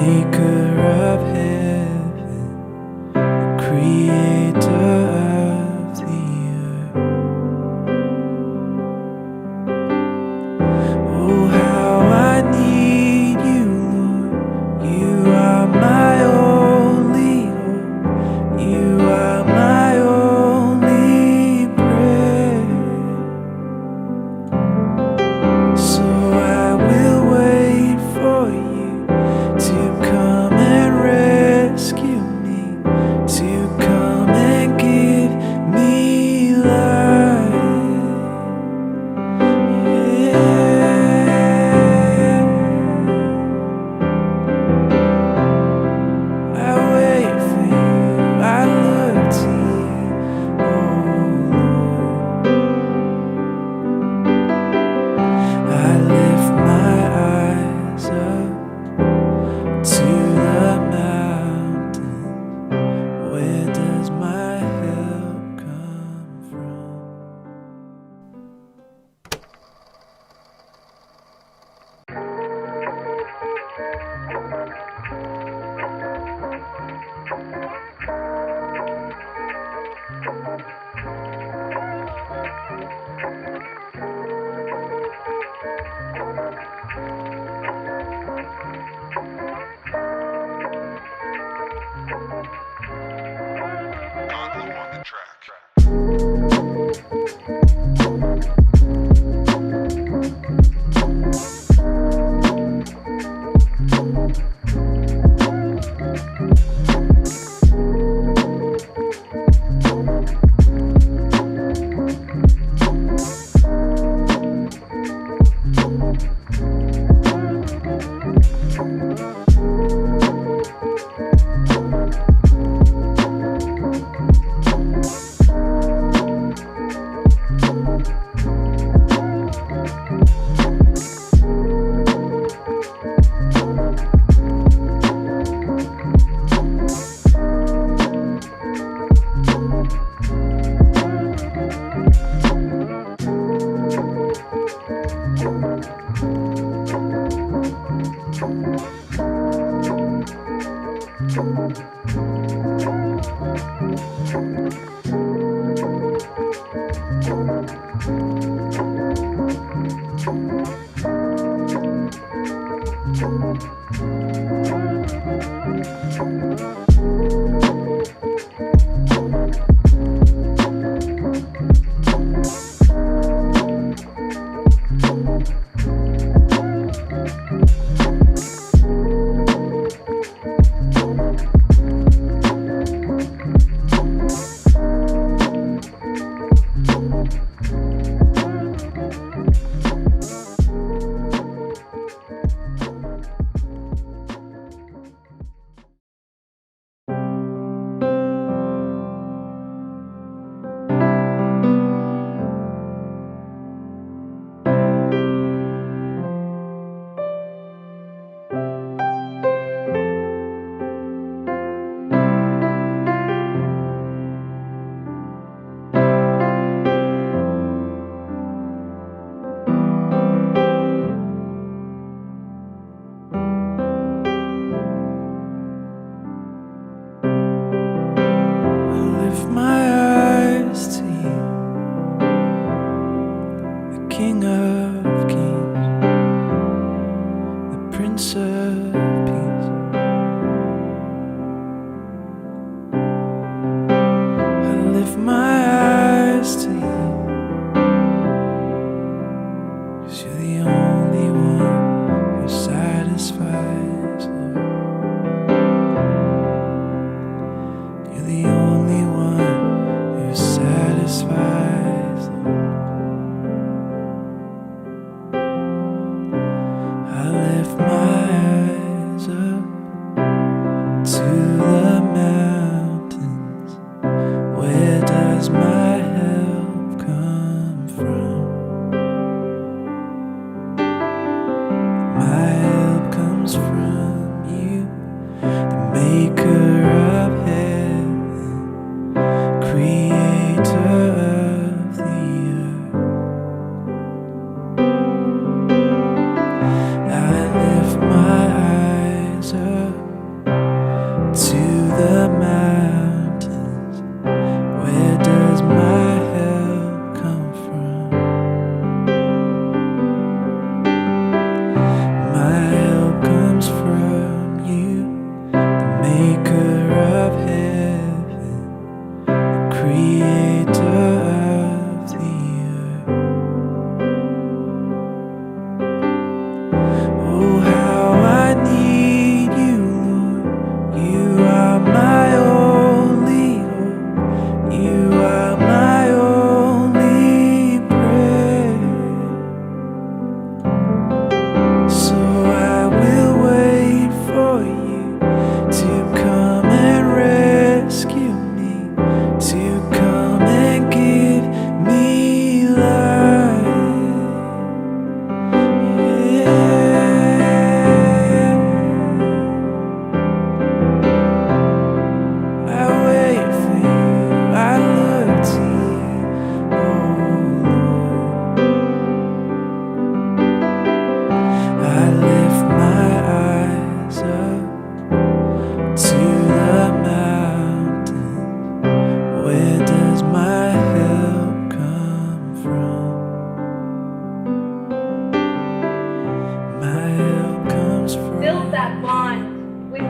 maker of heaven, the creator of the earth. Oh, how I need you, Lord. You are my only hope. You are my only prayer. So I will wait for you to come and rescue me, to come and give me life. I wait for you, I look to you, oh Lord. I lift my eyes up to the mountain. Where does my help come from? Gonzo on the track.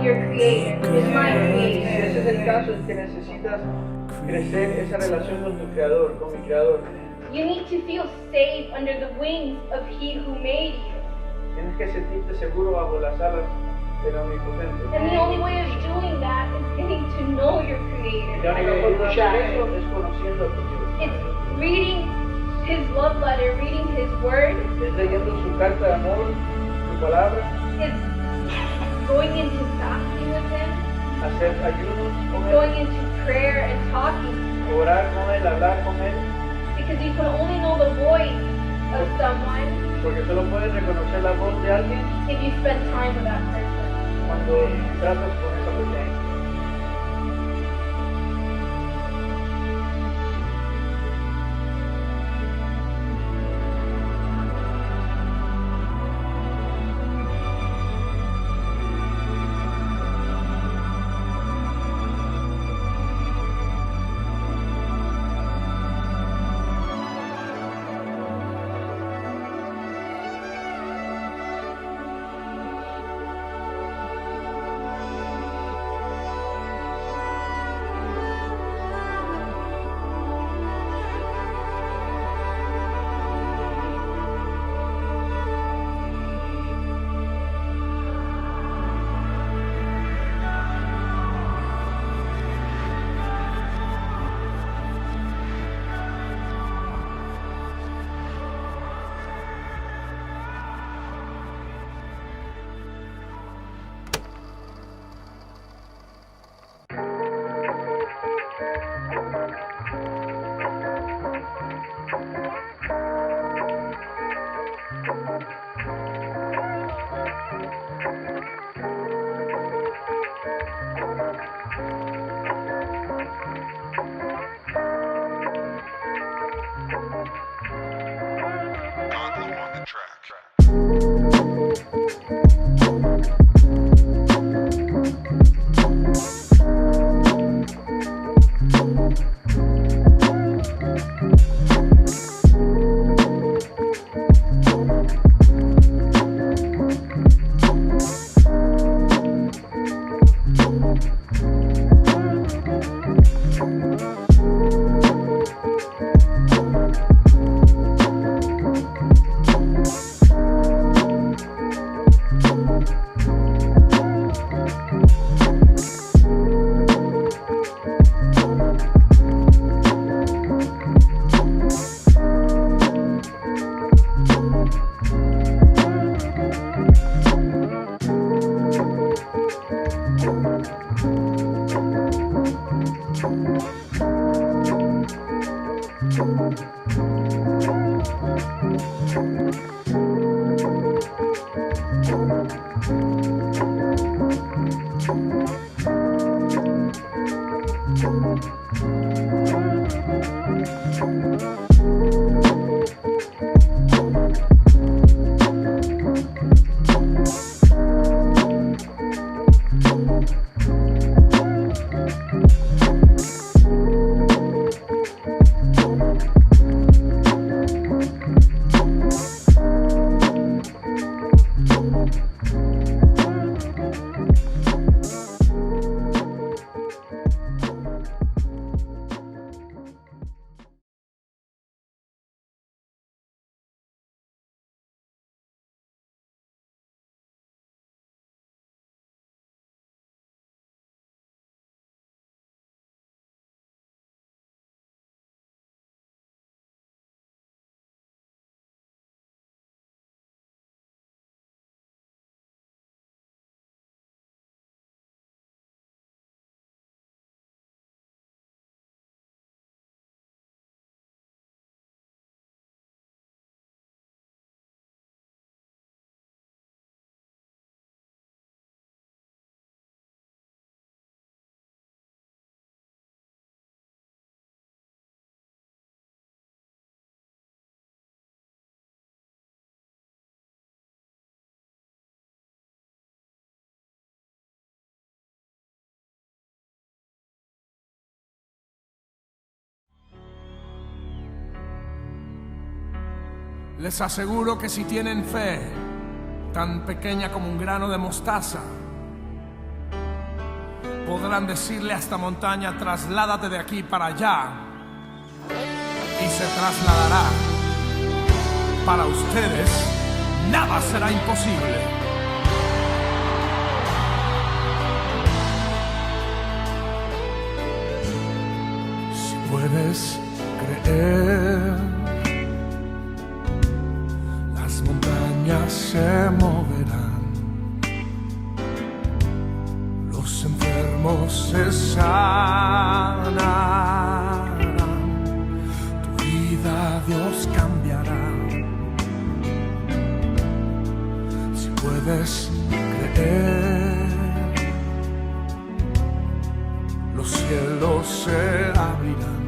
your Creator, is my Si Creator. ese es el caso, es que necesitas crecer esa relación con tu Creador, con mi Creador. You need to feel safe under the wings of He who made you. Tienes que sentirte seguro bajo las alas del Omnipotente. And the only way of doing that is getting to know your Y la única Creator. forma de hacer eso es conociendo a tu Dios. It's reading His love letter, reading His word. Es leyendo su carta de amor, su palabra, It's going into fasting with Him, hacer ayunos con going Él, into prayer and talking. orar con Él, hablar con Él, Because you can only know the voice of someone porque solo puedes reconocer la voz de alguien if you spend time with that person. cuando tratas con esa persona. Gonzo on the track. Les aseguro que si tienen fe, tan pequeña como un grano de mostaza, podrán decirle a esta montaña: trasládate de aquí para allá, y se trasladará. Para ustedes, nada será imposible. Si puedes creer, las montañas se moverán, los enfermos se sanarán, tu vida Dios cambiará. Si puedes creer, los cielos se abrirán,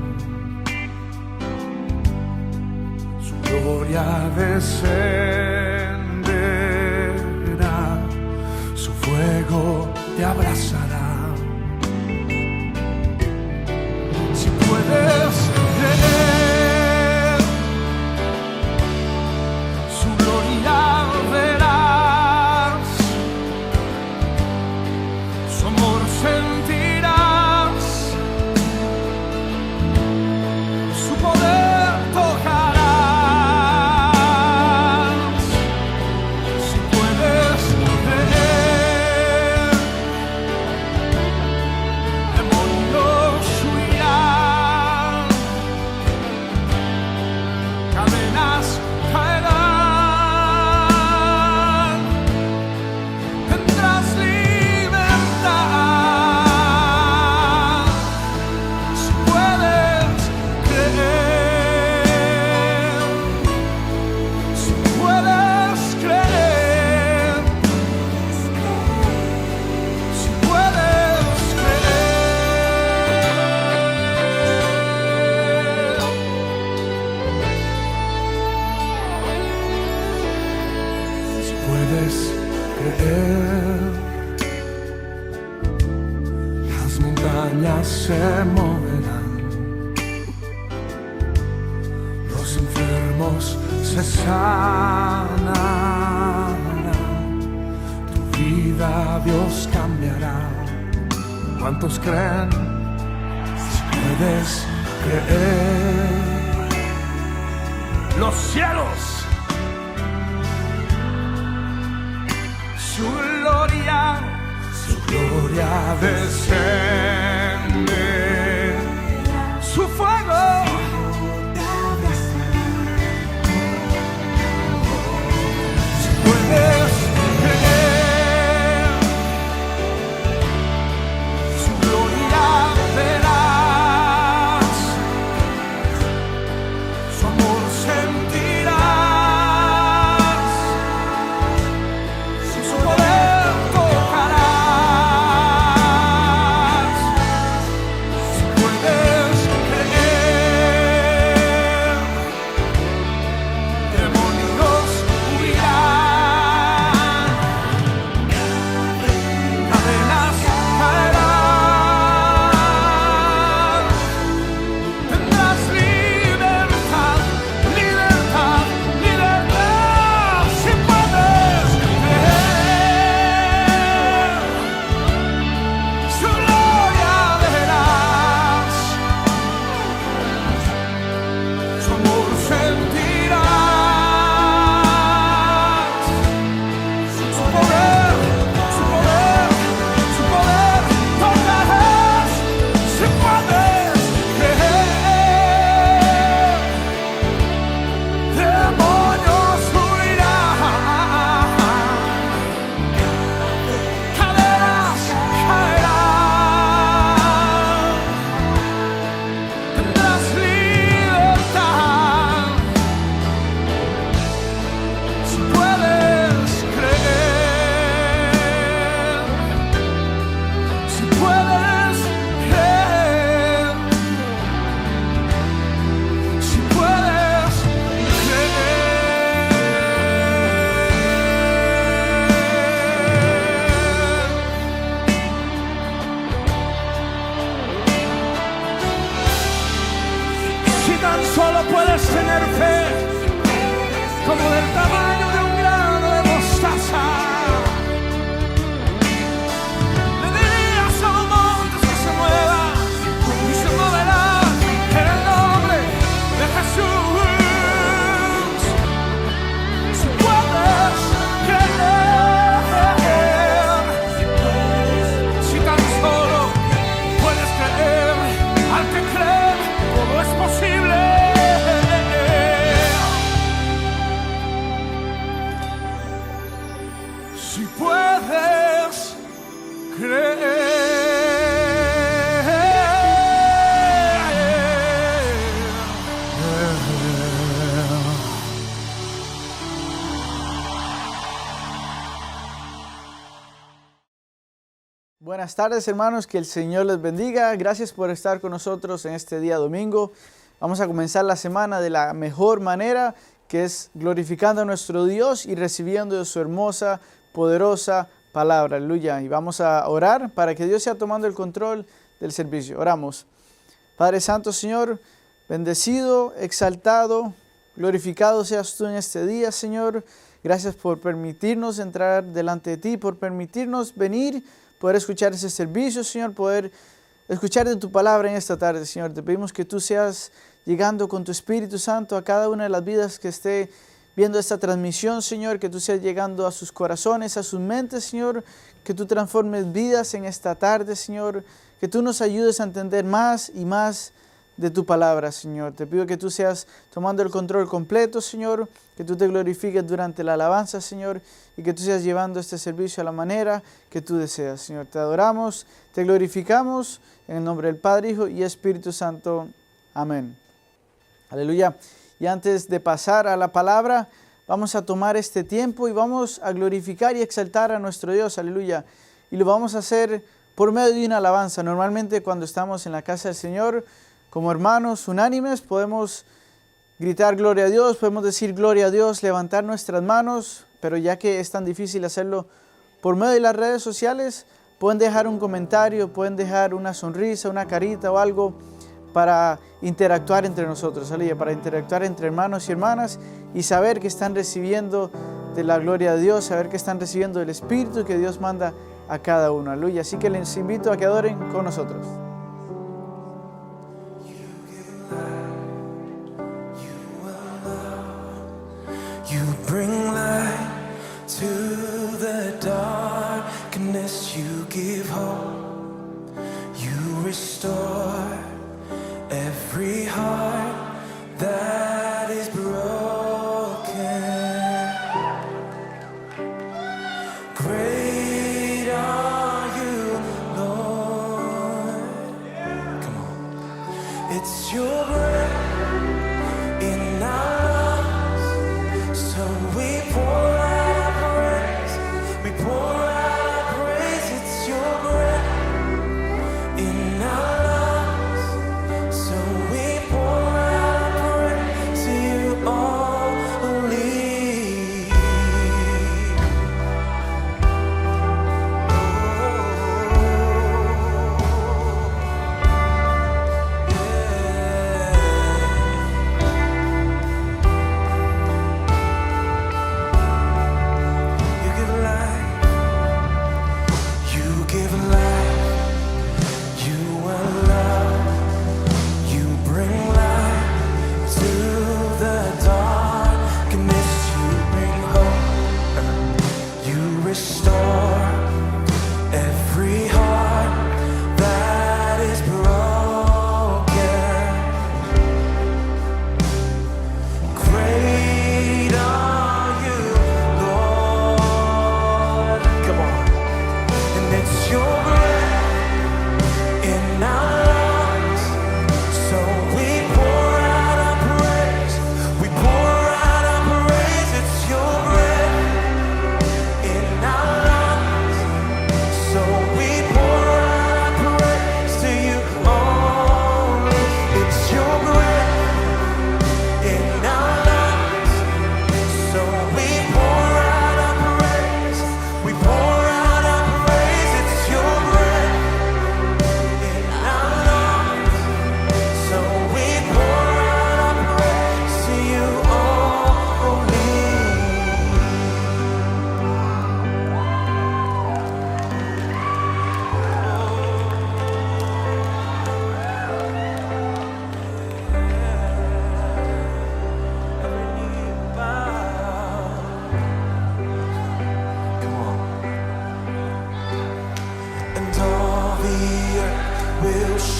su gloria descenderá, su fuego te abrazará. Si puedes creer, su gloria verás, su amor sentirás, su poder tocarás. Si puedes creer, demonios huirán, cadenas caerán, tendrás libertad. Si puedes creer, si puedes creer, si puedes creer, si puedes creer, las montañas se moverán, los enfermos se sanarán, tu vida Dios cambiará. ¿Cuántos creen? Si puedes creer, los cielos, su gloria descende, su fuego si puedes creer, su gloria verás, su amor sentirás, su poder tocarás. Si puedes creer, demonios huirán, cadenas caerán, tendrás libertad, libertad, libertad. Si puedes creer, su gloria verás, su amor sentirás, su poder, su poder, su poder tocarás. Si puedes creer, demonios huirán, cadenas caerán, tendrás libertad. Si puedes creer, si puedes creer, si puedes creer. Si tan solo puedes tener fe, como del tamaño de un grano de mostaza, le dirías a un Buenas tardes, hermanos, que el Señor les bendiga. Gracias por estar con nosotros en este día domingo. Vamos a comenzar la semana de la mejor manera, que es glorificando a nuestro Dios y recibiendo su hermosa, poderosa palabra. Aleluya. Y vamos a orar para que Dios sea tomando el control del servicio. Oramos. Padre Santo, Señor, bendecido, exaltado, glorificado seas tú en este día, Señor. Gracias por permitirnos entrar delante de ti, por permitirnos venir, poder escuchar ese servicio, Señor, poder escuchar de tu palabra en esta tarde, Señor. Te pedimos que tú seas llegando con tu Espíritu Santo a cada una de las vidas que esté viendo esta transmisión, Señor, que tú seas llegando a sus corazones, a sus mentes, Señor, que tú transformes vidas en esta tarde, Señor, que tú nos ayudes a entender más y más de tu palabra, Señor. Te pido que tú seas tomando el control completo, Señor, que tú te glorifiques durante la alabanza, Señor, y que tú seas llevando este servicio a la manera que tú deseas, Señor. Te adoramos, te glorificamos, en el nombre del Padre, Hijo y Espíritu Santo. Amén. Aleluya. Y antes de pasar a la palabra, vamos a tomar este tiempo y vamos a glorificar y exaltar a nuestro Dios. Aleluya. Y lo vamos a hacer por medio de una alabanza. Normalmente cuando estamos en la casa del Señor, como hermanos unánimes, podemos gritar gloria a Dios, podemos decir gloria a Dios, levantar nuestras manos, pero ya que es tan difícil hacerlo por medio de las redes sociales, pueden dejar un comentario, pueden dejar una sonrisa, una carita o algo para interactuar entre nosotros, aleluya, para interactuar entre hermanos y hermanas y saber que están recibiendo de la gloria de Dios, saber que están recibiendo del Espíritu que Dios manda a cada uno, aleluya. Así que les invito a que adoren con nosotros. You bring light to the darkness, you give hope, you restore every heart that is broken. Great are you, Lord. Come on. It's your breath in our so we pour out our praise, we pour out our praise, it's your breath in our lungs. So we pour out our praise to you only.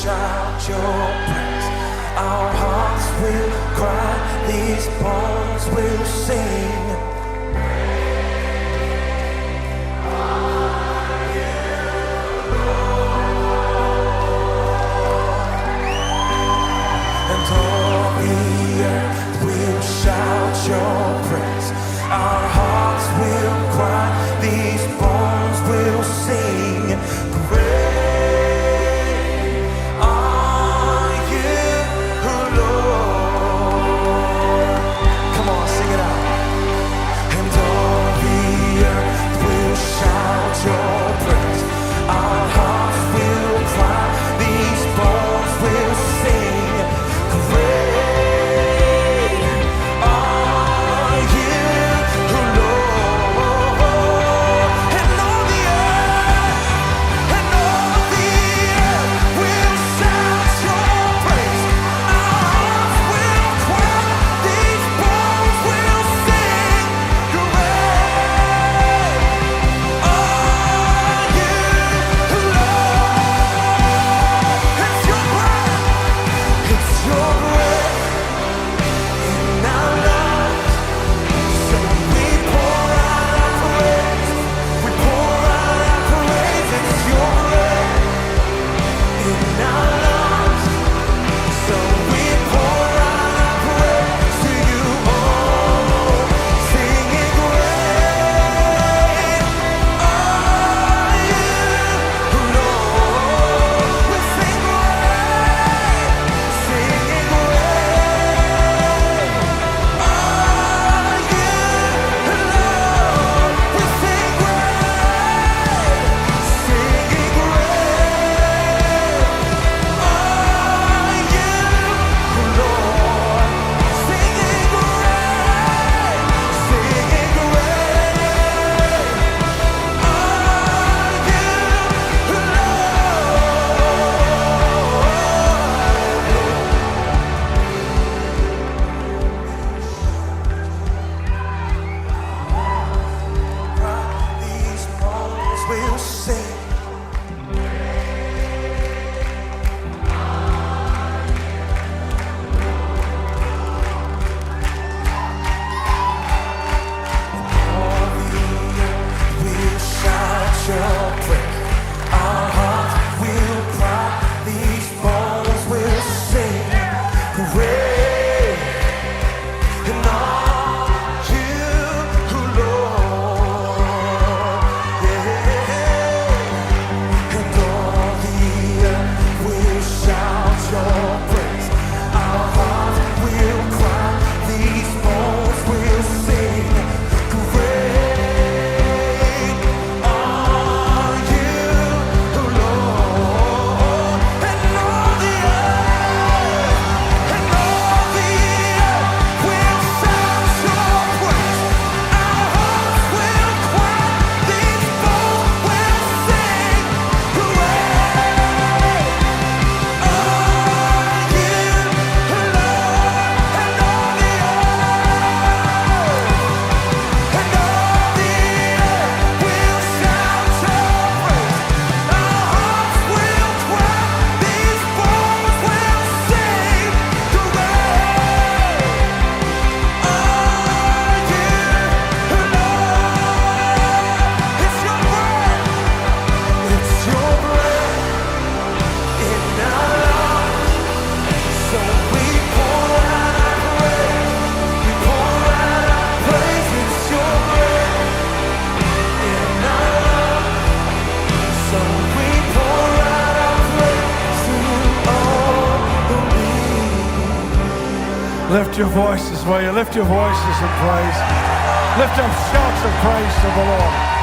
shout your praise. Our hearts will cry, these bones will sing. Lift your voices, will you? Lift your voices in praise. Lift up shouts of praise to the Lord.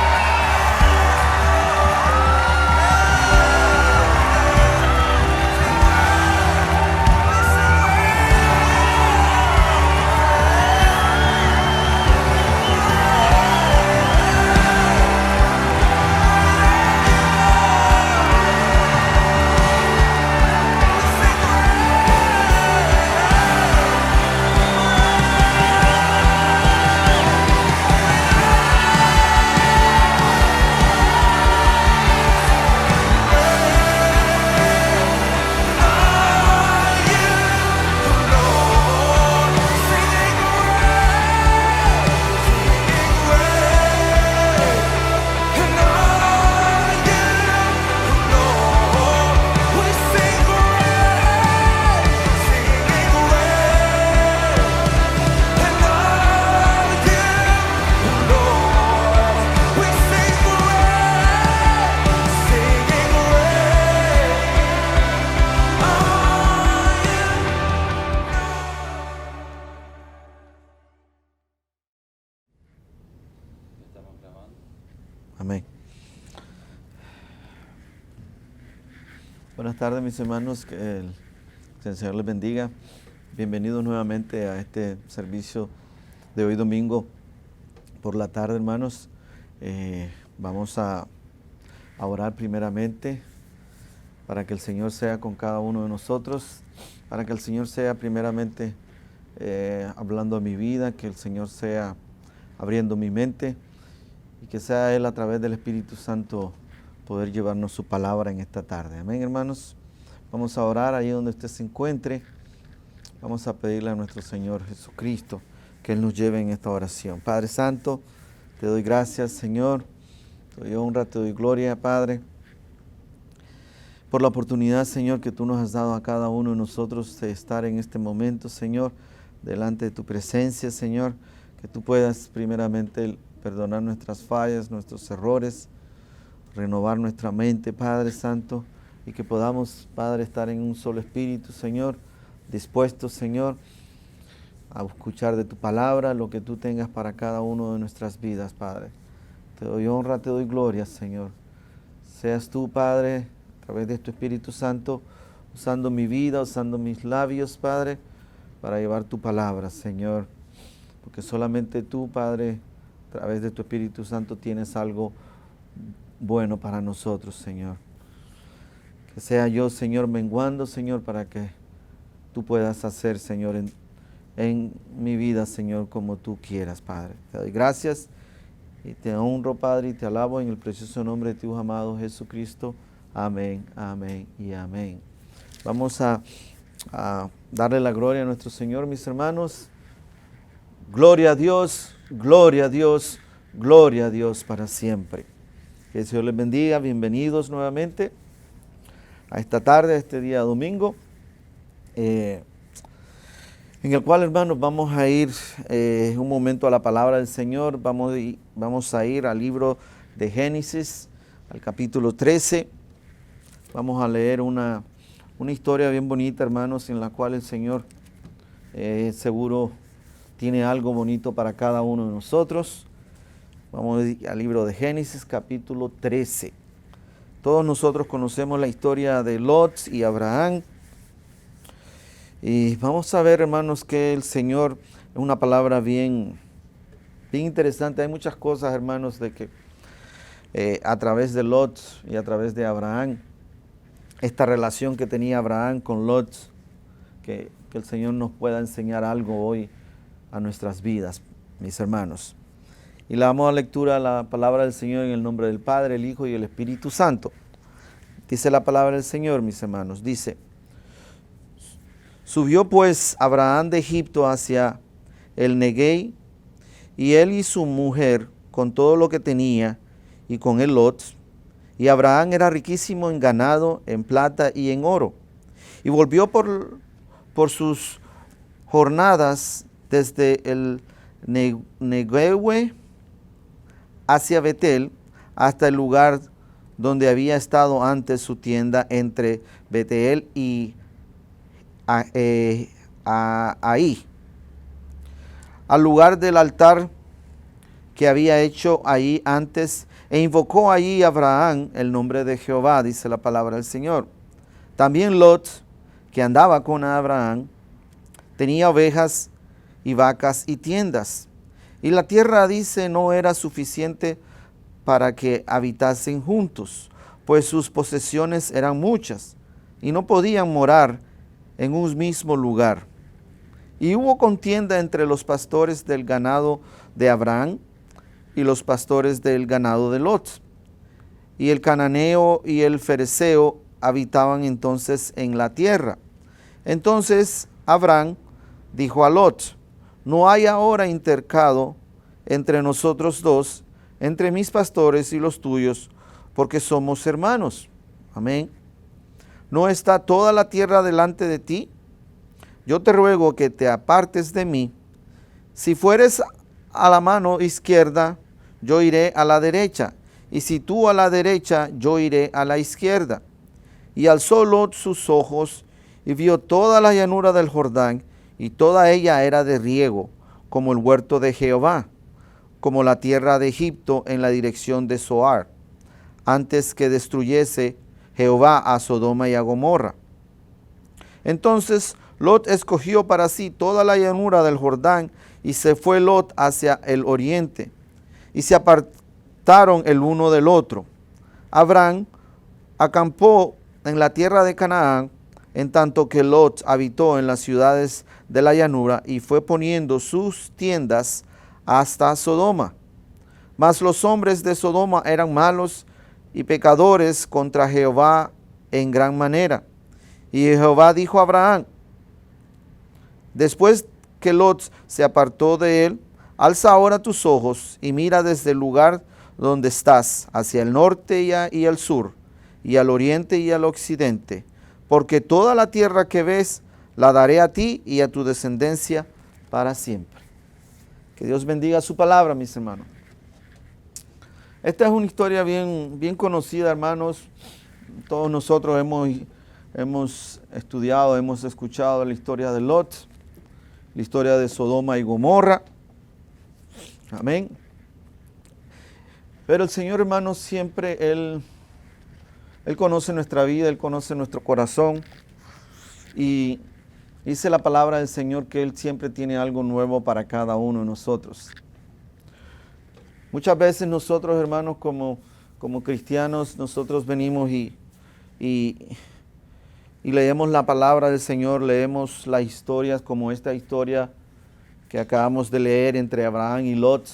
Amén. Buenas tardes, mis hermanos, que el Señor les bendiga. Bienvenidos nuevamente a este servicio de hoy domingo por la tarde, hermanos. Vamos a orar primeramente para que el Señor sea con cada uno de nosotros, para que el Señor sea primeramente hablando a mi vida, que el Señor sea abriendo mi mente y que sea Él a través del Espíritu Santo poder llevarnos su palabra en esta tarde. Amén, hermanos. Vamos a orar ahí donde usted se encuentre. Vamos a pedirle a nuestro Señor Jesucristo que Él nos lleve en esta oración. Padre Santo, te doy gracias, Señor. Te doy honra, te doy gloria, Padre, por la oportunidad, Señor, que tú nos has dado a cada uno de nosotros de estar en este momento, Señor, delante de tu presencia, Señor, que tú puedas primeramente perdonar nuestras fallas, nuestros errores, renovar nuestra mente, Padre Santo, y que podamos, Padre, estar en un solo espíritu, Señor, dispuestos, Señor, a escuchar de tu palabra lo que tú tengas para cada uno de nuestras vidas, Padre. Te doy honra, te doy gloria, Señor. Seas tú, Padre, a través de tu Espíritu Santo, usando mi vida, usando mis labios, Padre, para llevar tu palabra, Señor. Porque solamente tú, Padre, a través de tu Espíritu Santo tienes algo bueno para nosotros, Señor. Que sea yo, Señor, menguando, Señor, para que tú puedas hacer, Señor, en mi vida, Señor, como tú quieras, Padre. Te doy gracias y te honro, Padre, y te alabo en el precioso nombre de tu amado Jesucristo. Amén, amén y amén. Vamos a darle la gloria a nuestro Señor, mis hermanos. Gloria a Dios, gloria a Dios, gloria a Dios para siempre. Que el Señor les bendiga. Bienvenidos nuevamente a esta tarde, a este día domingo, en el cual, hermanos, vamos a ir un momento a la palabra del Señor. Vamos a ir al libro de Génesis, al capítulo 13. Vamos a leer una historia bien bonita, hermanos, en la cual el Señor seguro tiene algo bonito para cada uno de nosotros. Vamos al libro de Génesis, capítulo 13. Todos nosotros conocemos la historia de Lot y Abraham. Y vamos a ver, hermanos, que el Señor es una palabra bien interesante. Hay muchas cosas, hermanos, de que a través de Lot y a través de Abraham, esta relación que tenía Abraham con Lot, que el Señor nos pueda enseñar algo hoy a nuestras vidas, mis hermanos. Y le damos a lectura a la palabra del Señor en el nombre del Padre, el Hijo y el Espíritu Santo. Dice la palabra del Señor, mis hermanos, dice: subió pues Abraham de Egipto hacia el Neguey, y él y su mujer con todo lo que tenía, y con él Lot. Y Abraham era riquísimo en ganado, en plata y en oro. Y volvió por sus jornadas desde el Neguey hacia Betel, hasta el lugar donde había estado antes su tienda, entre Betel y ahí. al lugar del altar que había hecho allí antes, e invocó allí a Abraham el nombre de Jehová, dice la palabra del Señor. También Lot, que andaba con Abraham, tenía ovejas y vacas y tiendas. Y la tierra, dice, no era suficiente para que habitasen juntos, pues sus posesiones eran muchas, y no podían morar en un mismo lugar. Y hubo contienda entre los pastores del ganado de Abraham y los pastores del ganado de Lot. Y el cananeo y el fereceo habitaban entonces en la tierra. Entonces Abraham dijo a Lot: no hay ahora intercado entre nosotros dos, entre mis pastores y los tuyos, porque somos hermanos. Amén. ¿No está toda la tierra delante de ti? Yo te ruego que te apartes de mí. Si fueres a la mano izquierda, yo iré a la derecha, y si tú a la derecha, yo iré a la izquierda. Y alzó Lot sus ojos, y vio toda la llanura del Jordán, y toda ella era de riego, como el huerto de Jehová, como la tierra de Egipto en la dirección de Zoar, antes que destruyese Jehová a Sodoma y a Gomorra. Entonces Lot escogió para sí toda la llanura del Jordán, y se fue Lot hacia el oriente, y se apartaron el uno del otro. Abraham acampó en la tierra de Canaán, en tanto que Lot habitó en las ciudades de la llanura, y fue poniendo sus tiendas hasta Sodoma. Mas los hombres de Sodoma eran malos y pecadores contra Jehová en gran manera. Y Jehová dijo a Abraham, después que Lot se apartó de él: alza ahora tus ojos y mira desde el lugar donde estás, hacia el norte y al sur, y al oriente y al occidente, porque toda la tierra que ves la daré a ti y a tu descendencia para siempre. Que Dios bendiga su palabra, mis hermanos. Esta es una historia bien conocida, hermanos. Todos nosotros hemos estudiado, hemos escuchado la historia de Lot, la historia de Sodoma y Gomorra. Amén. Pero el Señor, hermanos, siempre Él conoce nuestra vida, Él conoce nuestro corazón. Y dice la palabra del Señor que Él siempre tiene algo nuevo para cada uno de nosotros. Muchas veces nosotros, hermanos, como cristianos, nosotros venimos y leemos la palabra del Señor, leemos las historias como esta historia que acabamos de leer entre Abraham y Lot.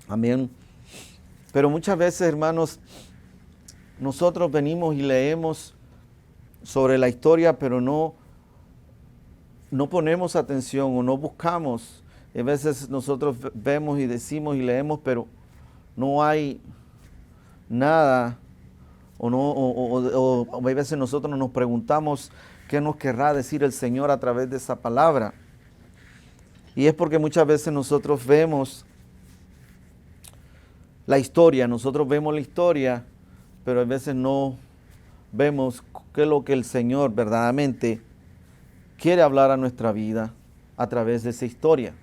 Amén. Pero muchas veces, hermanos, nosotros venimos y leemos sobre la historia, pero no ponemos atención o no buscamos. A veces nosotros vemos y decimos y leemos, pero no hay nada, o a veces nosotros nos preguntamos qué nos querrá decir el Señor a través de esa palabra. Y es porque muchas veces nosotros vemos la historia, pero a veces no vemos qué es lo que el Señor verdaderamente quiere hablar a nuestra vida a través de esa historia.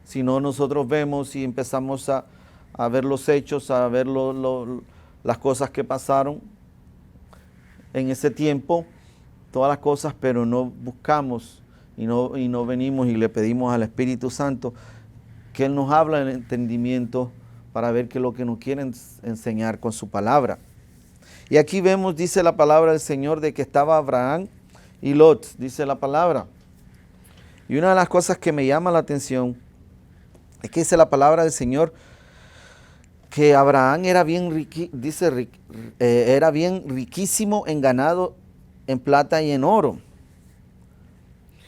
Si no, nosotros vemos y empezamos a ver los hechos, a ver las cosas que pasaron en ese tiempo, todas las cosas, pero no buscamos y no venimos y le pedimos al Espíritu Santo que Él nos habla en el entendimiento para ver qué es lo que nos quiere enseñar con su palabra. Y aquí vemos, dice la palabra del Señor, de que estaba Abraham y Lot, dice la palabra. Y una de las cosas que me llama la atención es que dice la palabra del Señor que Abraham era bien riquísimo en ganado, en plata y en oro.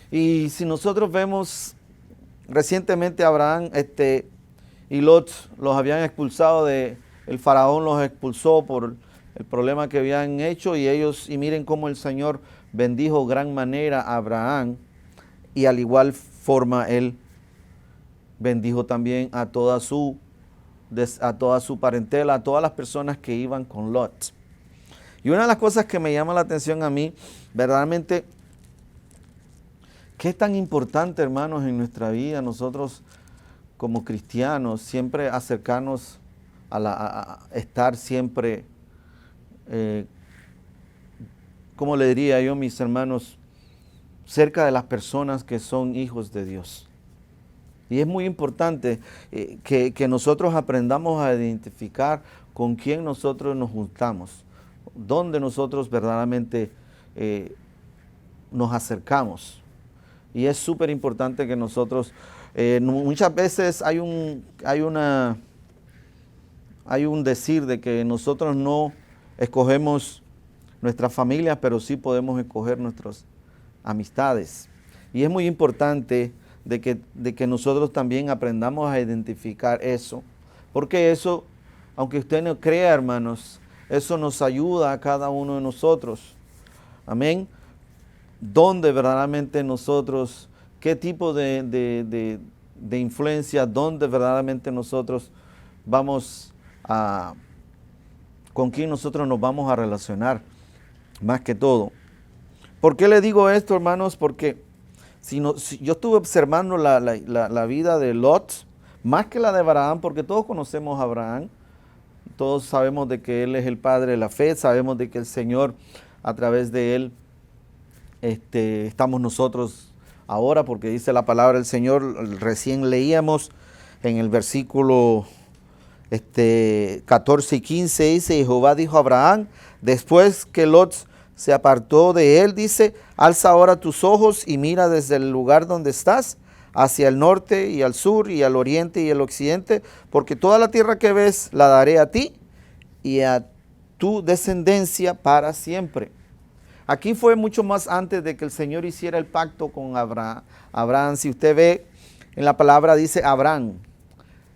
Y si nosotros vemos recientemente Abraham y Lot los habían expulsado el faraón los expulsó por el problema que habían hecho, y miren cómo el Señor bendijo gran manera a Abraham, y al igual forma Él bendijo también a toda su parentela, a todas las personas que iban con Lot. Y una de las cosas que me llama la atención a mí, verdaderamente, ¿qué es tan importante, hermanos, en nuestra vida nosotros como cristianos, siempre acercarnos a estar siempre, ¿cómo le diría yo, mis hermanos? Cerca de las personas que son hijos de Dios. Y es muy importante que nosotros aprendamos a identificar con quién nosotros nos juntamos, dónde nosotros verdaderamente nos acercamos. Y es súper importante que nosotros, muchas veces hay un decir de que nosotros no escogemos nuestras familias, pero sí podemos escoger nuestras amistades. Y es muy importante de que nosotros también aprendamos a identificar eso, porque eso, aunque usted no crea, hermanos, eso nos ayuda a cada uno de nosotros. Amén. Donde verdaderamente nosotros, qué tipo de influencia, donde verdaderamente nosotros vamos a, con quién nosotros nos vamos a relacionar, más que todo. ¿Por qué le digo esto, hermanos? Porque si yo estuve observando la vida de Lot, más que la de Abraham, porque todos conocemos a Abraham, todos sabemos de que él es el padre de la fe, sabemos de que el Señor, a través de él, estamos nosotros ahora, porque dice la palabra del Señor, recién leíamos en el versículo 14 y 15, dice, y Jehová dijo a Abraham, después que Lot se apartó de él, dice, alza ahora tus ojos y mira desde el lugar donde estás, hacia el norte y al sur y al oriente y al occidente, porque toda la tierra que ves la daré a ti y a tu descendencia para siempre. Aquí fue mucho más antes de que el Señor hiciera el pacto con Abraham. Si usted ve en la palabra dice Abraham.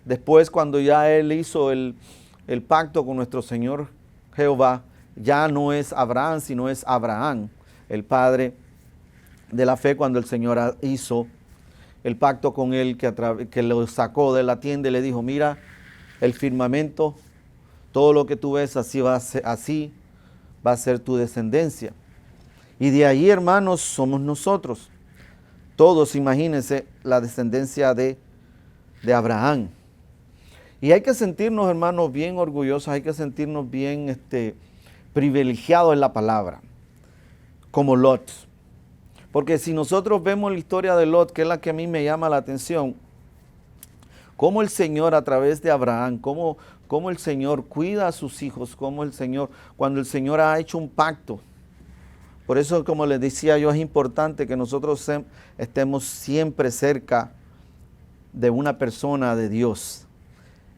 Después cuando ya él hizo el pacto con nuestro Señor Jehová, ya no es Abraham, sino es Abraham, el padre de la fe, cuando el Señor hizo el pacto con él, que lo sacó de la tienda y le dijo, mira, el firmamento, todo lo que tú ves, así va a ser tu descendencia. Y de ahí, hermanos, somos nosotros. Todos, imagínense, la descendencia de Abraham. Y hay que sentirnos, hermanos, bien orgullosos, hay que sentirnos bien privilegiados en la palabra, como Lot. Porque si nosotros vemos la historia de Lot, que es la que a mí me llama la atención, cómo el Señor a través de Abraham, cómo el Señor cuida a sus hijos, cómo el Señor, cuando el Señor ha hecho un pacto. Por eso, como les decía yo, es importante que nosotros estemos siempre cerca de una persona de Dios.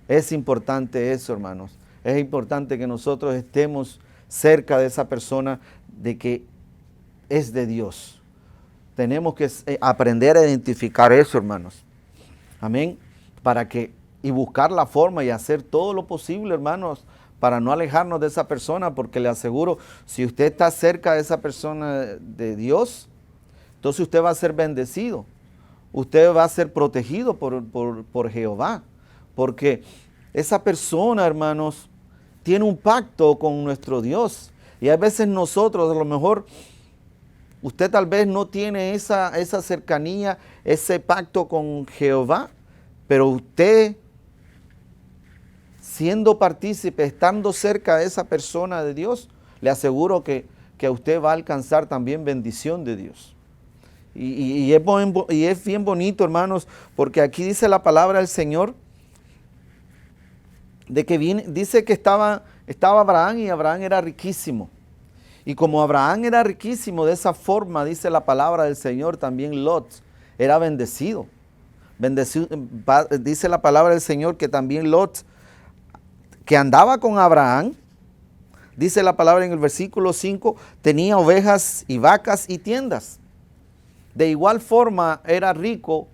Es importante eso, hermanos. Es importante que nosotros estemos cerca de esa persona de que es de Dios. Tenemos que aprender a identificar eso, hermanos. Amén. Y buscar la forma y hacer todo lo posible, hermanos, para no alejarnos de esa persona, porque le aseguro, si usted está cerca de esa persona de Dios, entonces usted va a ser bendecido. Usted va a ser protegido por Jehová, porque esa persona, hermanos, tiene un pacto con nuestro Dios. Y a veces nosotros, a lo mejor, usted tal vez no tiene esa cercanía, ese pacto con Jehová, pero usted, siendo partícipe, estando cerca de esa persona de Dios, le aseguro que usted va a alcanzar también bendición de Dios. Y es bien bonito, hermanos, porque aquí dice la palabra del Señor, de que dice que estaba Abraham y Abraham era riquísimo. Y como Abraham era riquísimo, de esa forma, dice la palabra del Señor, también Lot era bendecido. Dice la palabra del Señor que también Lot, que andaba con Abraham, dice la palabra en el versículo 5, tenía ovejas y vacas y tiendas. De igual forma era rico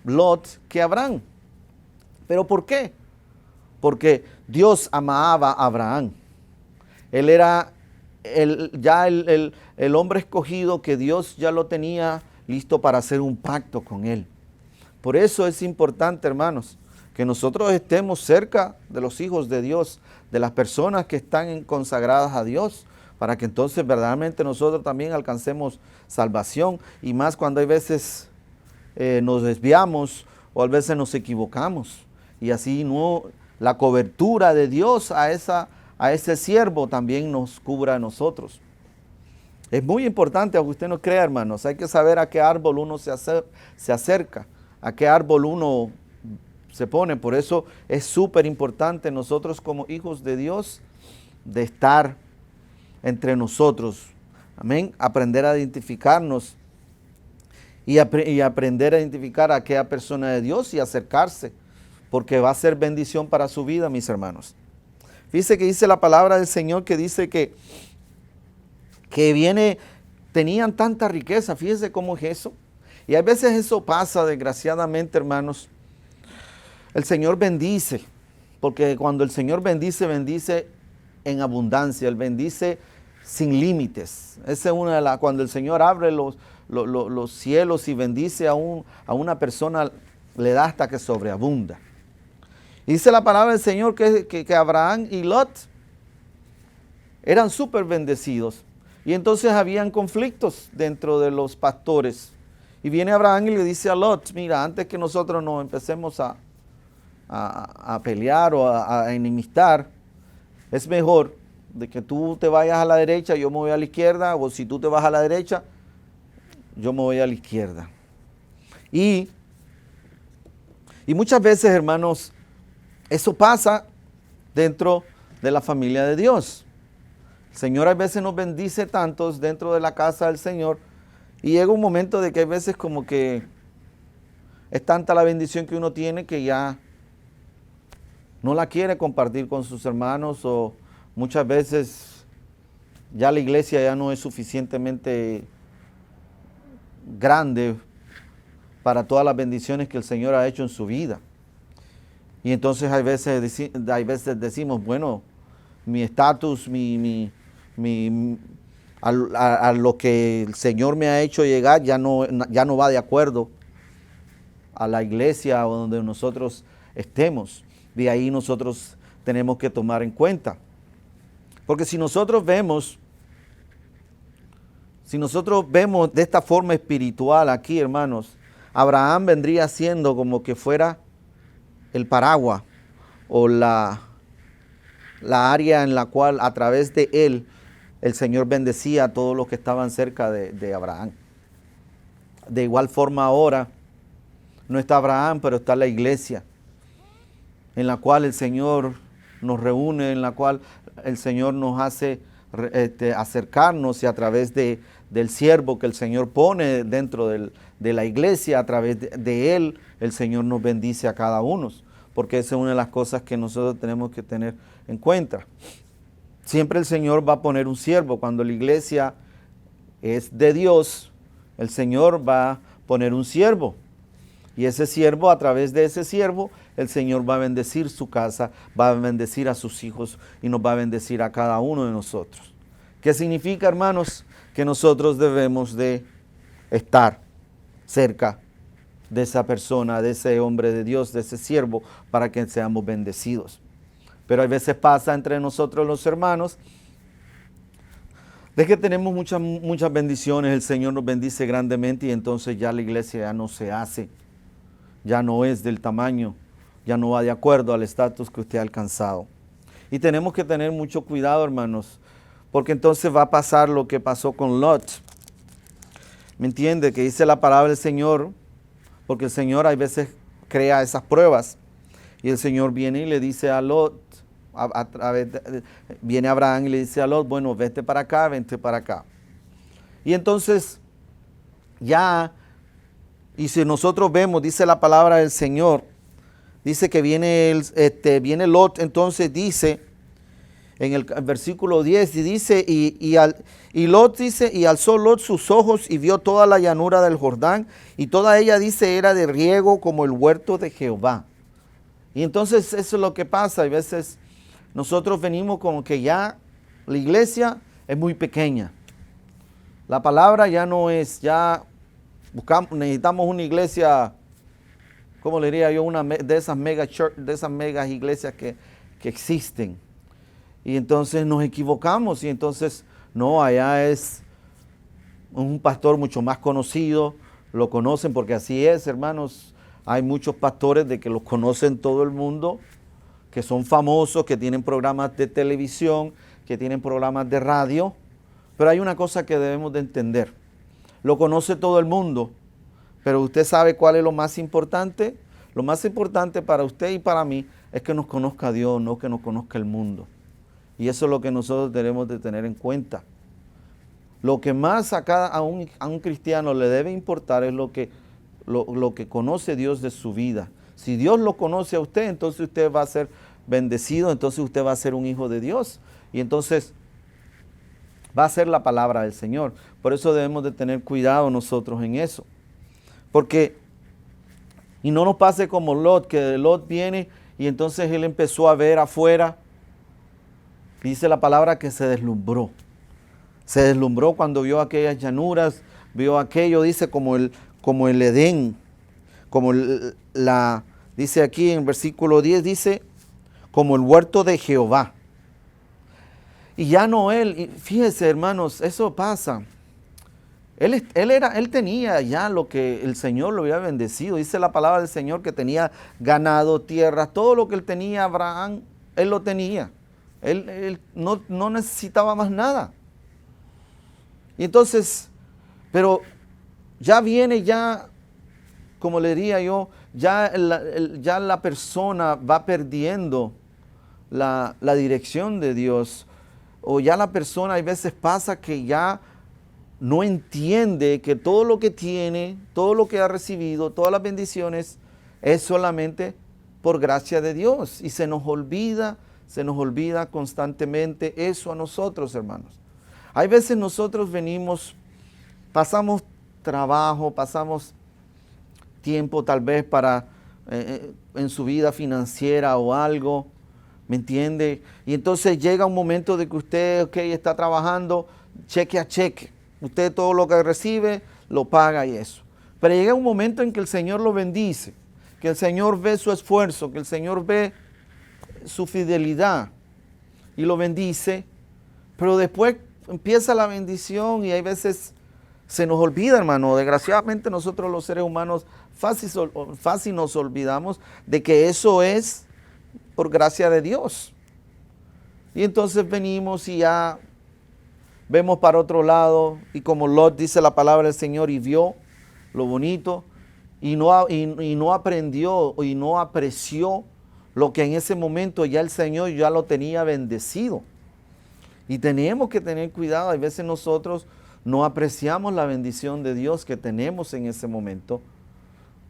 Lot que Abraham. ¿Pero por qué? Porque Dios amaba a Abraham. Él era el hombre escogido, que Dios ya lo tenía listo para hacer un pacto con él. Por eso es importante, hermanos, que nosotros estemos cerca de los hijos de Dios, de las personas que están consagradas a Dios, para que entonces verdaderamente nosotros también alcancemos salvación. Y más cuando hay veces nos desviamos o a veces nos equivocamos. Y así no, la cobertura de Dios a ese siervo también nos cubra a nosotros. Es muy importante, aunque usted no crea, hermanos, hay que saber a qué árbol uno se acerca, a qué árbol uno se pone. Por eso es súper importante nosotros como hijos de Dios de estar entre nosotros. Amén. Aprender a identificarnos y aprender a identificar a aquella persona de Dios y acercarse, porque va a ser bendición para su vida, mis hermanos. Fíjese que dice la palabra del Señor que dice que tenían tanta riqueza. Fíjese cómo es eso. Y a veces eso pasa, desgraciadamente, hermanos. El Señor bendice, porque cuando el Señor bendice, bendice en abundancia, Él bendice sin límites. Esa es cuando el Señor abre los cielos y bendice a una persona, le da hasta que sobreabunda. Y dice la palabra del Señor que Abraham y Lot eran súper bendecidos. Y entonces habían conflictos dentro de los pastores. Y viene Abraham y le dice a Lot, mira, antes que nosotros nos empecemos a pelear o a enemistar, es mejor de que tú te vayas a la derecha, yo me voy a la izquierda, o si tú te vas a la derecha, yo me voy a la izquierda. Y muchas veces, hermanos, eso pasa dentro de la familia de Dios. El Señor a veces nos bendice tantos dentro de la casa del Señor, y llega un momento de que hay veces como que es tanta la bendición que uno tiene que ya no la quiere compartir con sus hermanos, o muchas veces ya la iglesia ya no es suficientemente grande para todas las bendiciones que el Señor ha hecho en su vida. Y entonces hay veces decimos, bueno, mi estatus, a lo que el Señor me ha hecho llegar ya no va de acuerdo a la iglesia o donde nosotros estemos. De ahí nosotros tenemos que tomar en cuenta. Porque si nosotros vemos de esta forma espiritual aquí, hermanos, Abraham vendría siendo como que fuera el paraguas o la área en la cual a través de él el Señor bendecía a todos los que estaban cerca de Abraham. De igual forma ahora no está Abraham, pero está la iglesia, en la cual el Señor nos reúne, en la cual el Señor nos hace acercarnos, y a través del siervo que el Señor pone dentro de la iglesia, a través de él, el Señor nos bendice a cada uno, porque esa es una de las cosas que nosotros tenemos que tener en cuenta. Siempre el Señor va a poner un siervo. Cuando la iglesia es de Dios, el Señor va a poner un siervo. Y ese siervo, a través de ese siervo, el Señor va a bendecir su casa, va a bendecir a sus hijos y nos va a bendecir a cada uno de nosotros. ¿Qué significa, hermanos? Que nosotros debemos de estar cerca de esa persona, de ese hombre de Dios, de ese siervo, para que seamos bendecidos. Pero a veces pasa entre nosotros los hermanos de que tenemos muchas bendiciones, el Señor nos bendice grandemente y entonces ya la iglesia ya no se hace, ya no es del tamaño, ya no va de acuerdo al estatus que usted ha alcanzado. Y tenemos que tener mucho cuidado, hermanos, porque entonces va a pasar lo que pasó con Lot. ¿Me entiende? Que dice la palabra del Señor, porque el Señor a veces crea esas pruebas. Y el Señor viene y le dice a Lot, viene Abraham y le dice a Lot, bueno, vete para acá, vente para acá. Y entonces y si nosotros vemos, dice la palabra del Señor, dice que viene Lot, entonces dice, en el versículo 10, y dice, y Lot dice, y alzó Lot sus ojos y vio toda la llanura del Jordán, y toda ella, dice, era de riego como el huerto de Jehová. Y entonces eso es lo que pasa, a veces nosotros venimos como que ya la iglesia es muy pequeña. La palabra ya no es, necesitamos una iglesia, ¿cómo le diría yo? Una de esas mega church, de esas megas iglesias que existen. Y entonces nos equivocamos y entonces no, allá es un pastor mucho más conocido, lo conocen porque así es, hermanos. Hay muchos pastores de que los conocen todo el mundo, que son famosos, que tienen programas de televisión, que tienen programas de radio. Pero hay una cosa que debemos de entender. Lo conoce todo el mundo, pero usted sabe cuál es lo más importante. Lo más importante para usted y para mí es que nos conozca Dios, no que nos conozca el mundo. Y eso es lo que nosotros debemos de tener en cuenta. Lo que más a un cristiano le debe importar es lo que conoce Dios de su vida. Si Dios lo conoce a usted, entonces usted va a ser bendecido, entonces usted va a ser un hijo de Dios. Y entonces va a ser la palabra del Señor. Por eso debemos de tener cuidado nosotros en eso. Y no nos pase como Lot, que Lot viene y entonces él empezó a ver afuera. Dice la palabra que se deslumbró. Se deslumbró cuando vio aquellas llanuras, vio aquello, dice, como el Edén, dice aquí en versículo 10, dice, como el huerto de Jehová. Y ya no él, fíjese hermanos, eso pasa. Él tenía ya lo que el Señor lo había bendecido. Dice la palabra del Señor que tenía ganado, tierras, todo lo que él tenía Abraham, él lo tenía. Él no necesitaba más nada. Y entonces, pero ya viene como le diría yo, ya la persona va perdiendo la dirección de Dios. O ya la persona hay veces pasa que ya no entiende que todo lo que tiene, todo lo que ha recibido, todas las bendiciones es solamente por gracia de Dios. Y se nos olvida constantemente eso a nosotros, hermanos. Hay veces nosotros pasamos trabajo, pasamos tiempo tal vez en su vida financiera o algo, ¿me entiende? Y entonces llega un momento de que usted, está trabajando cheque a cheque. Usted todo lo que recibe lo paga y eso. Pero llega un momento en que el Señor lo bendice, que el Señor ve su esfuerzo, que el Señor ve su fidelidad y lo bendice, pero después empieza la bendición y hay veces se nos olvida, hermano. Desgraciadamente nosotros los seres humanos fácil nos olvidamos de que eso es por gracia de Dios. Y entonces venimos y ya vemos para otro lado y como Lot dice la palabra del Señor y vio lo bonito y no aprendió y no apreció lo que en ese momento ya el Señor ya lo tenía bendecido. Y tenemos que tener cuidado. Hay veces nosotros no apreciamos la bendición de Dios que tenemos en ese momento.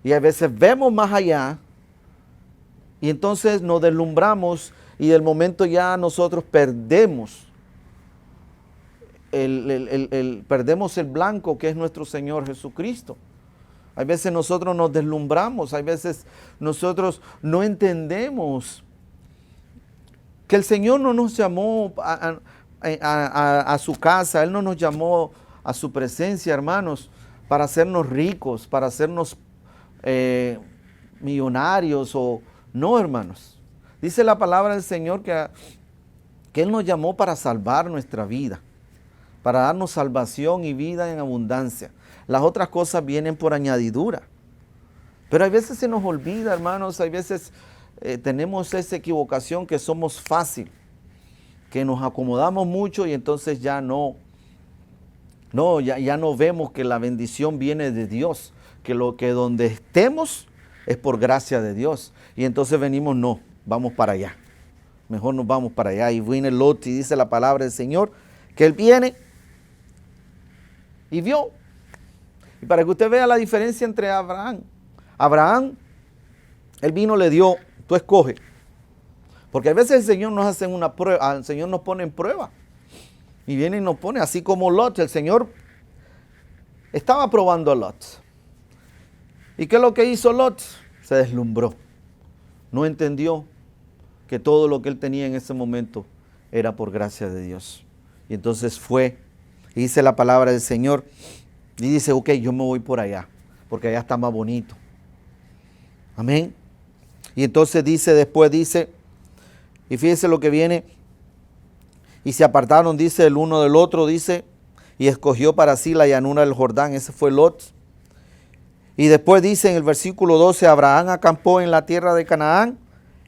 Y a veces vemos más allá y entonces nos deslumbramos y del momento ya nosotros perdemos perdemos el blanco que es nuestro Señor Jesucristo. Hay veces nosotros nos deslumbramos, hay veces nosotros no entendemos que el Señor no nos llamó a su casa, Él no nos llamó a su presencia, hermanos, para hacernos ricos, para hacernos millonarios o no, hermanos. Dice la palabra del Señor que Él nos llamó para salvar nuestra vida, para darnos salvación y vida en abundancia. Las otras cosas vienen por añadidura. Pero a veces se nos olvida, hermanos, hay veces tenemos esa equivocación que somos fácil, que nos acomodamos mucho y entonces ya no vemos que la bendición viene de Dios, que donde estemos es por gracia de Dios. Y entonces vamos para allá. Mejor nos vamos para allá. Y viene Lot y dice la palabra del Señor, que él viene y vio. Y para que usted vea la diferencia entre Abraham, él vino, le dio, tú escoge. Porque a veces el Señor nos hace una prueba, el Señor nos pone en prueba. Y viene y nos pone, así como Lot, el Señor estaba probando a Lot. ¿Y qué es lo que hizo Lot? Se deslumbró. No entendió que todo lo que él tenía en ese momento era por gracia de Dios. Y entonces fue, y dice la palabra del Señor, y dice, ok, yo me voy por allá, porque allá está más bonito. Amén. Y entonces después dice, y fíjese lo que viene, y se apartaron, dice, el uno del otro, dice, y escogió para sí la llanura del Jordán, ese fue Lot. Y después dice en el versículo 12, Abraham acampó en la tierra de Canaán.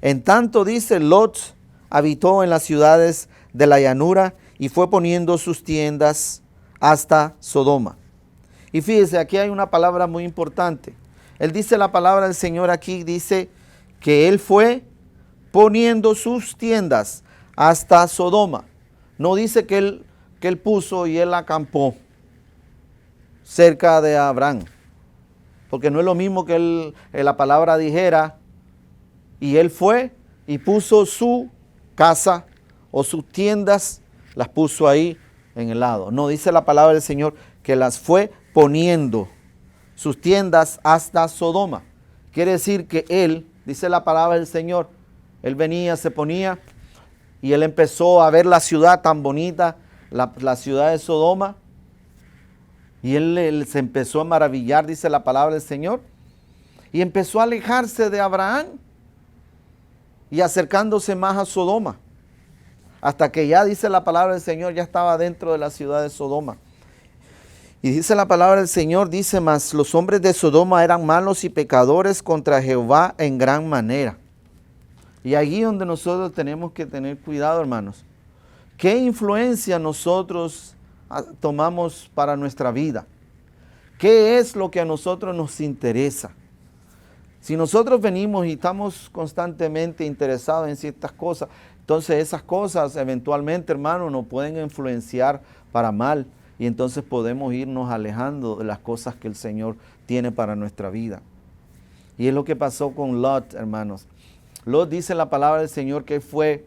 En tanto dice, Lot habitó en las ciudades de la llanura y fue poniendo sus tiendas hasta Sodoma. Y fíjese, aquí hay una palabra muy importante. Él dice la palabra del Señor aquí, dice que él fue poniendo sus tiendas hasta Sodoma. No dice que él puso y él acampó cerca de Abraham. Porque no es lo mismo que la palabra dijera, y él fue y puso su casa o sus tiendas, las puso ahí en el lado. No, dice la palabra del Señor que las fue poniendo sus tiendas hasta Sodoma. Quiere decir que él, dice la palabra del Señor, él venía, se ponía y él empezó a ver la ciudad tan bonita, la ciudad de Sodoma. Y él se empezó a maravillar, dice la palabra del Señor, y empezó a alejarse de Abraham y acercándose más a Sodoma, hasta que ya, dice la palabra del Señor, ya estaba dentro de la ciudad de Sodoma. Y dice la palabra del Señor, dice más, los hombres de Sodoma eran malos y pecadores contra Jehová en gran manera. Y allí donde nosotros tenemos que tener cuidado, hermanos. ¿Qué influencia nosotros tomamos para nuestra vida? ¿Qué es lo que a nosotros nos interesa? Si nosotros venimos y estamos constantemente interesados en ciertas cosas, entonces esas cosas eventualmente, hermano, nos pueden influenciar para mal y entonces podemos irnos alejando de las cosas que el Señor tiene para nuestra vida. Y es lo que pasó con Lot, hermanos. Lot, dice la palabra del Señor, que fue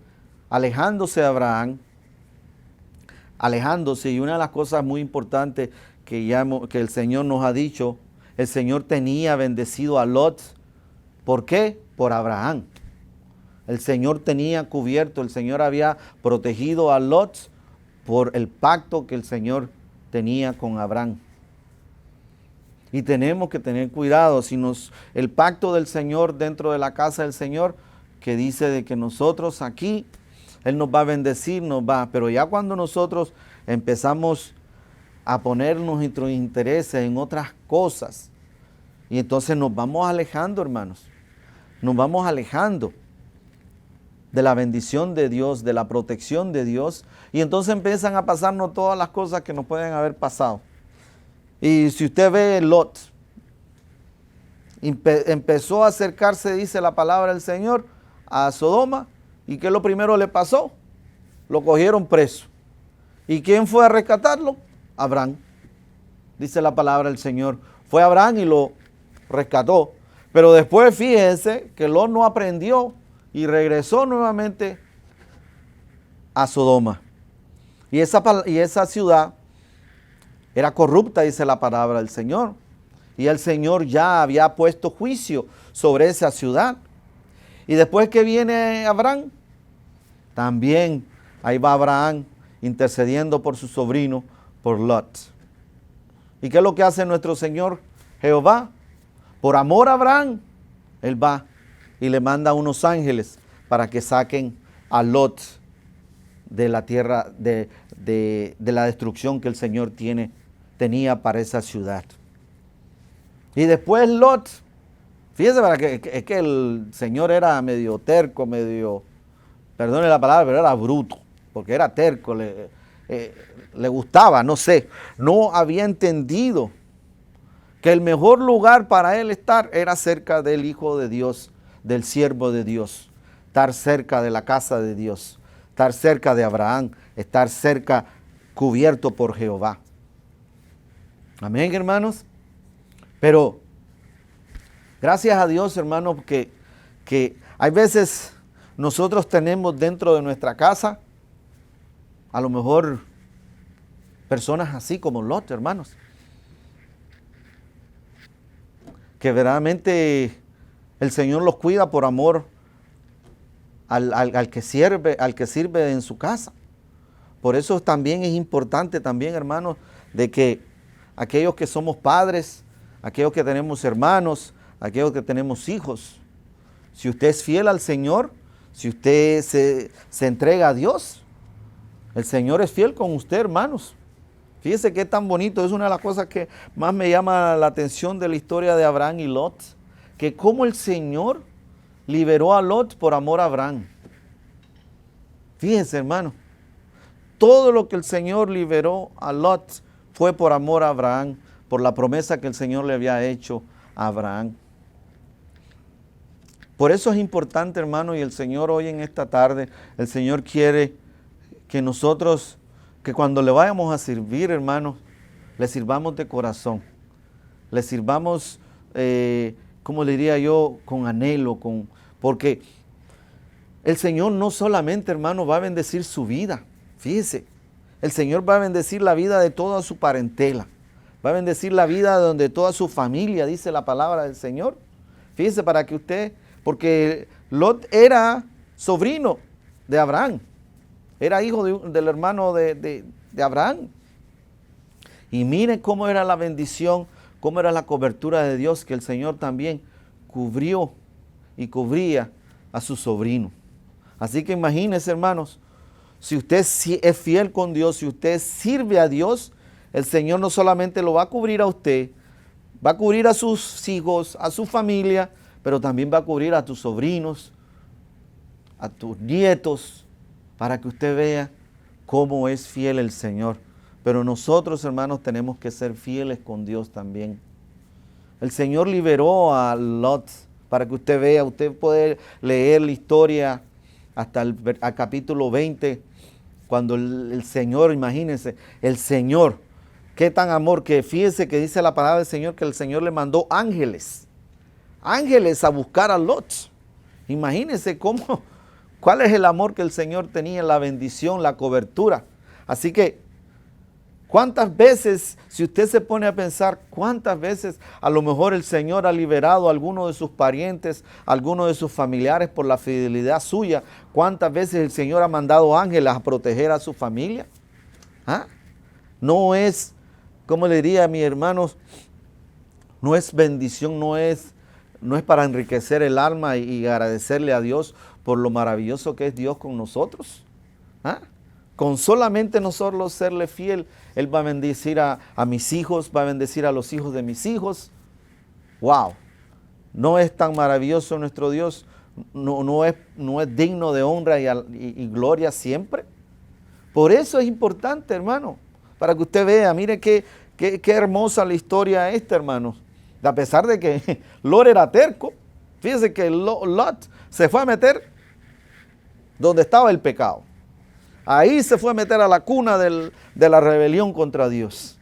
alejándose de Abraham, alejándose, y una de las cosas muy importantes que el Señor nos ha dicho, el Señor tenía bendecido a Lot. ¿Por qué? Por Abraham. El Señor tenía cubierto, el Señor había protegido a Lot por el pacto que el Señor tenía con Abraham. Y tenemos que tener cuidado, el pacto del Señor dentro de la casa del Señor, que dice de que nosotros aquí, Él nos va a bendecir, pero ya cuando nosotros empezamos a poner nuestros intereses en otras cosas, y entonces nos vamos alejando, hermanos, nos vamos alejando de la bendición de Dios, de la protección de Dios, y entonces empiezan a pasarnos todas las cosas que nos pueden haber pasado. Y si usted ve Lot, empezó a acercarse, dice la palabra del Señor, a Sodoma, ¿y qué es lo primero le pasó? Lo cogieron preso. ¿Y quién fue a rescatarlo? Abraham. Dice la palabra del Señor. Fue Abraham y lo rescató. Pero después fíjense que Lot no aprendió y regresó nuevamente a Sodoma. Y esa ciudad era corrupta, dice la palabra del Señor. Y el Señor ya había puesto juicio sobre esa ciudad. Y después que viene Abraham, también ahí va Abraham intercediendo por su sobrino, por Lot. ¿Y qué es lo que hace nuestro Señor Jehová? Por amor a Abraham, Él va y le manda a unos ángeles para que saquen a Lot de la tierra, de la destrucción que el Señor tenía para esa ciudad. Y después Lot, fíjese, es que el Señor era medio terco, perdone la palabra, pero era bruto, porque era terco, le gustaba, no sé, no había entendido que el mejor lugar para él estar era cerca del Hijo de Dios, del siervo de Dios, estar cerca de la casa de Dios, estar cerca de Abraham, estar cerca, cubierto por Jehová. Amén, hermanos. Pero gracias a Dios, hermanos, que hay veces nosotros tenemos dentro de nuestra casa, a lo mejor, personas así como Lot, hermanos, que verdaderamente el Señor los cuida por amor al que sirve en su casa. Por eso también es importante también, hermanos, de que aquellos que somos padres, aquellos que tenemos hermanos, aquellos que tenemos hijos, si usted es fiel al Señor, si usted se entrega a Dios, el Señor es fiel con usted, hermanos. Fíjese qué tan bonito, es una de las cosas que más me llama la atención de la historia de Abraham y Lot, que cómo el Señor liberó a Lot por amor a Abraham. Fíjense, hermano, todo lo que el Señor liberó a Lot fue por amor a Abraham, por la promesa que el Señor le había hecho a Abraham. Por eso es importante, hermano, y el Señor hoy en esta tarde, el Señor quiere que nosotros, que cuando le vayamos a servir, hermanos, le sirvamos de corazón, le sirvamos, como le diría yo, con anhelo, porque el Señor no solamente, hermano, va a bendecir su vida, fíjese, el Señor va a bendecir la vida de toda su parentela, va a bendecir la vida de toda su familia, dice la palabra del Señor. Fíjese, para que usted, porque Lot era sobrino de Abraham, era hijo del hermano de Abraham. Y miren cómo era la bendición, cómo era la cobertura de Dios, que el Señor también cubrió y cubría a su sobrino. Así que imagínense, hermanos, si usted es fiel con Dios, si usted sirve a Dios, el Señor no solamente lo va a cubrir a usted, va a cubrir a sus hijos, a su familia, pero también va a cubrir a tus sobrinos, a tus nietos, para que usted vea cómo es fiel el Señor. Pero nosotros, hermanos, tenemos que ser fieles con Dios también. El Señor liberó a Lot, para que usted vea, usted puede leer la historia hasta el capítulo 20, cuando el Señor, imagínense, el Señor, qué tan amor, que fíjese que dice la palabra del Señor, que el Señor le mandó ángeles a buscar a Lot. Imagínense cuál es el amor que el Señor tenía, la bendición, la cobertura. Así que, ¿cuántas veces, si usted se pone a pensar, cuántas veces a lo mejor el Señor ha liberado a alguno de sus parientes, a alguno de sus familiares por la fidelidad suya? ¿Cuántas veces el Señor ha mandado ángeles a proteger a su familia? ¿Ah? No es, como le diría a mis hermanos, no es bendición, no es para enriquecer el alma y agradecerle a Dios por lo maravilloso que es Dios con nosotros. ¿Ah? Con solamente nosotros serle fiel, Él va a bendecir a mis hijos, va a bendecir a los hijos de mis hijos. ¡Wow! ¿No es tan maravilloso nuestro Dios? ¿No es digno de honra y gloria siempre? Por eso es importante, hermano, para que usted vea, mire qué hermosa la historia esta, hermano. A pesar de que Lot era terco, fíjese que Lot se fue a meter donde estaba el pecado. Ahí se fue a meter a la cuna de la rebelión contra Dios.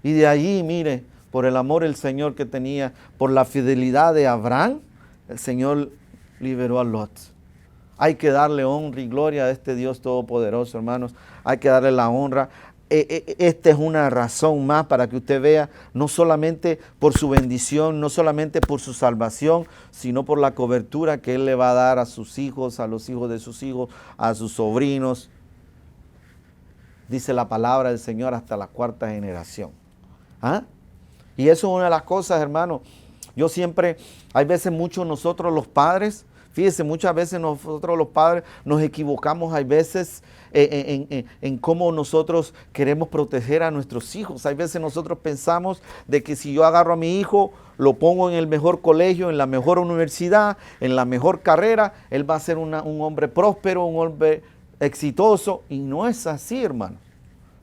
Y de allí, mire, por el amor del Señor que tenía, por la fidelidad de Abraham, el Señor liberó a Lot. Hay que darle honra y gloria a este Dios todopoderoso, hermanos. Hay que darle la honra. Esta es una razón más para que usted vea, no solamente por su bendición, no solamente por su salvación, sino por la cobertura que Él le va a dar a sus hijos, a los hijos de sus hijos, a sus sobrinos. Dice la palabra del Señor, hasta la 4ª generación. ¿Ah? Y eso es una de las cosas, hermano. Yo siempre, hay veces muchos nosotros los padres, fíjese, muchas veces nosotros los padres nos equivocamos, hay veces en cómo nosotros queremos proteger a nuestros hijos. Hay veces nosotros pensamos de que si yo agarro a mi hijo, lo pongo en el mejor colegio, en la mejor universidad, en la mejor carrera, él va a ser un hombre próspero, un hombre exitoso. Y no es así, hermano.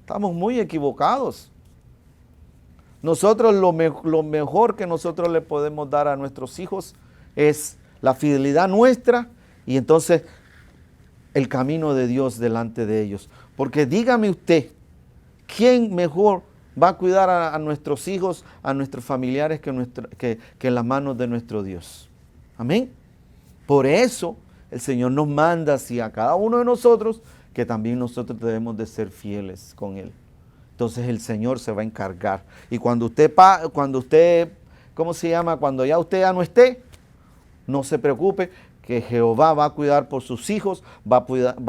Estamos muy equivocados. Nosotros lo mejor que nosotros le podemos dar a nuestros hijos es la fidelidad nuestra y entonces el camino de Dios delante de ellos. Porque dígame usted, ¿quién mejor va a cuidar a nuestros hijos, a nuestros familiares que en las manos de nuestro Dios? Amén. Por eso el Señor nos manda así a cada uno de nosotros, que también nosotros debemos de ser fieles con Él. Entonces el Señor se va a encargar. Y cuando usted, ¿cómo se llama? Cuando ya usted ya no esté, no se preocupe, que Jehová va a cuidar por sus hijos, va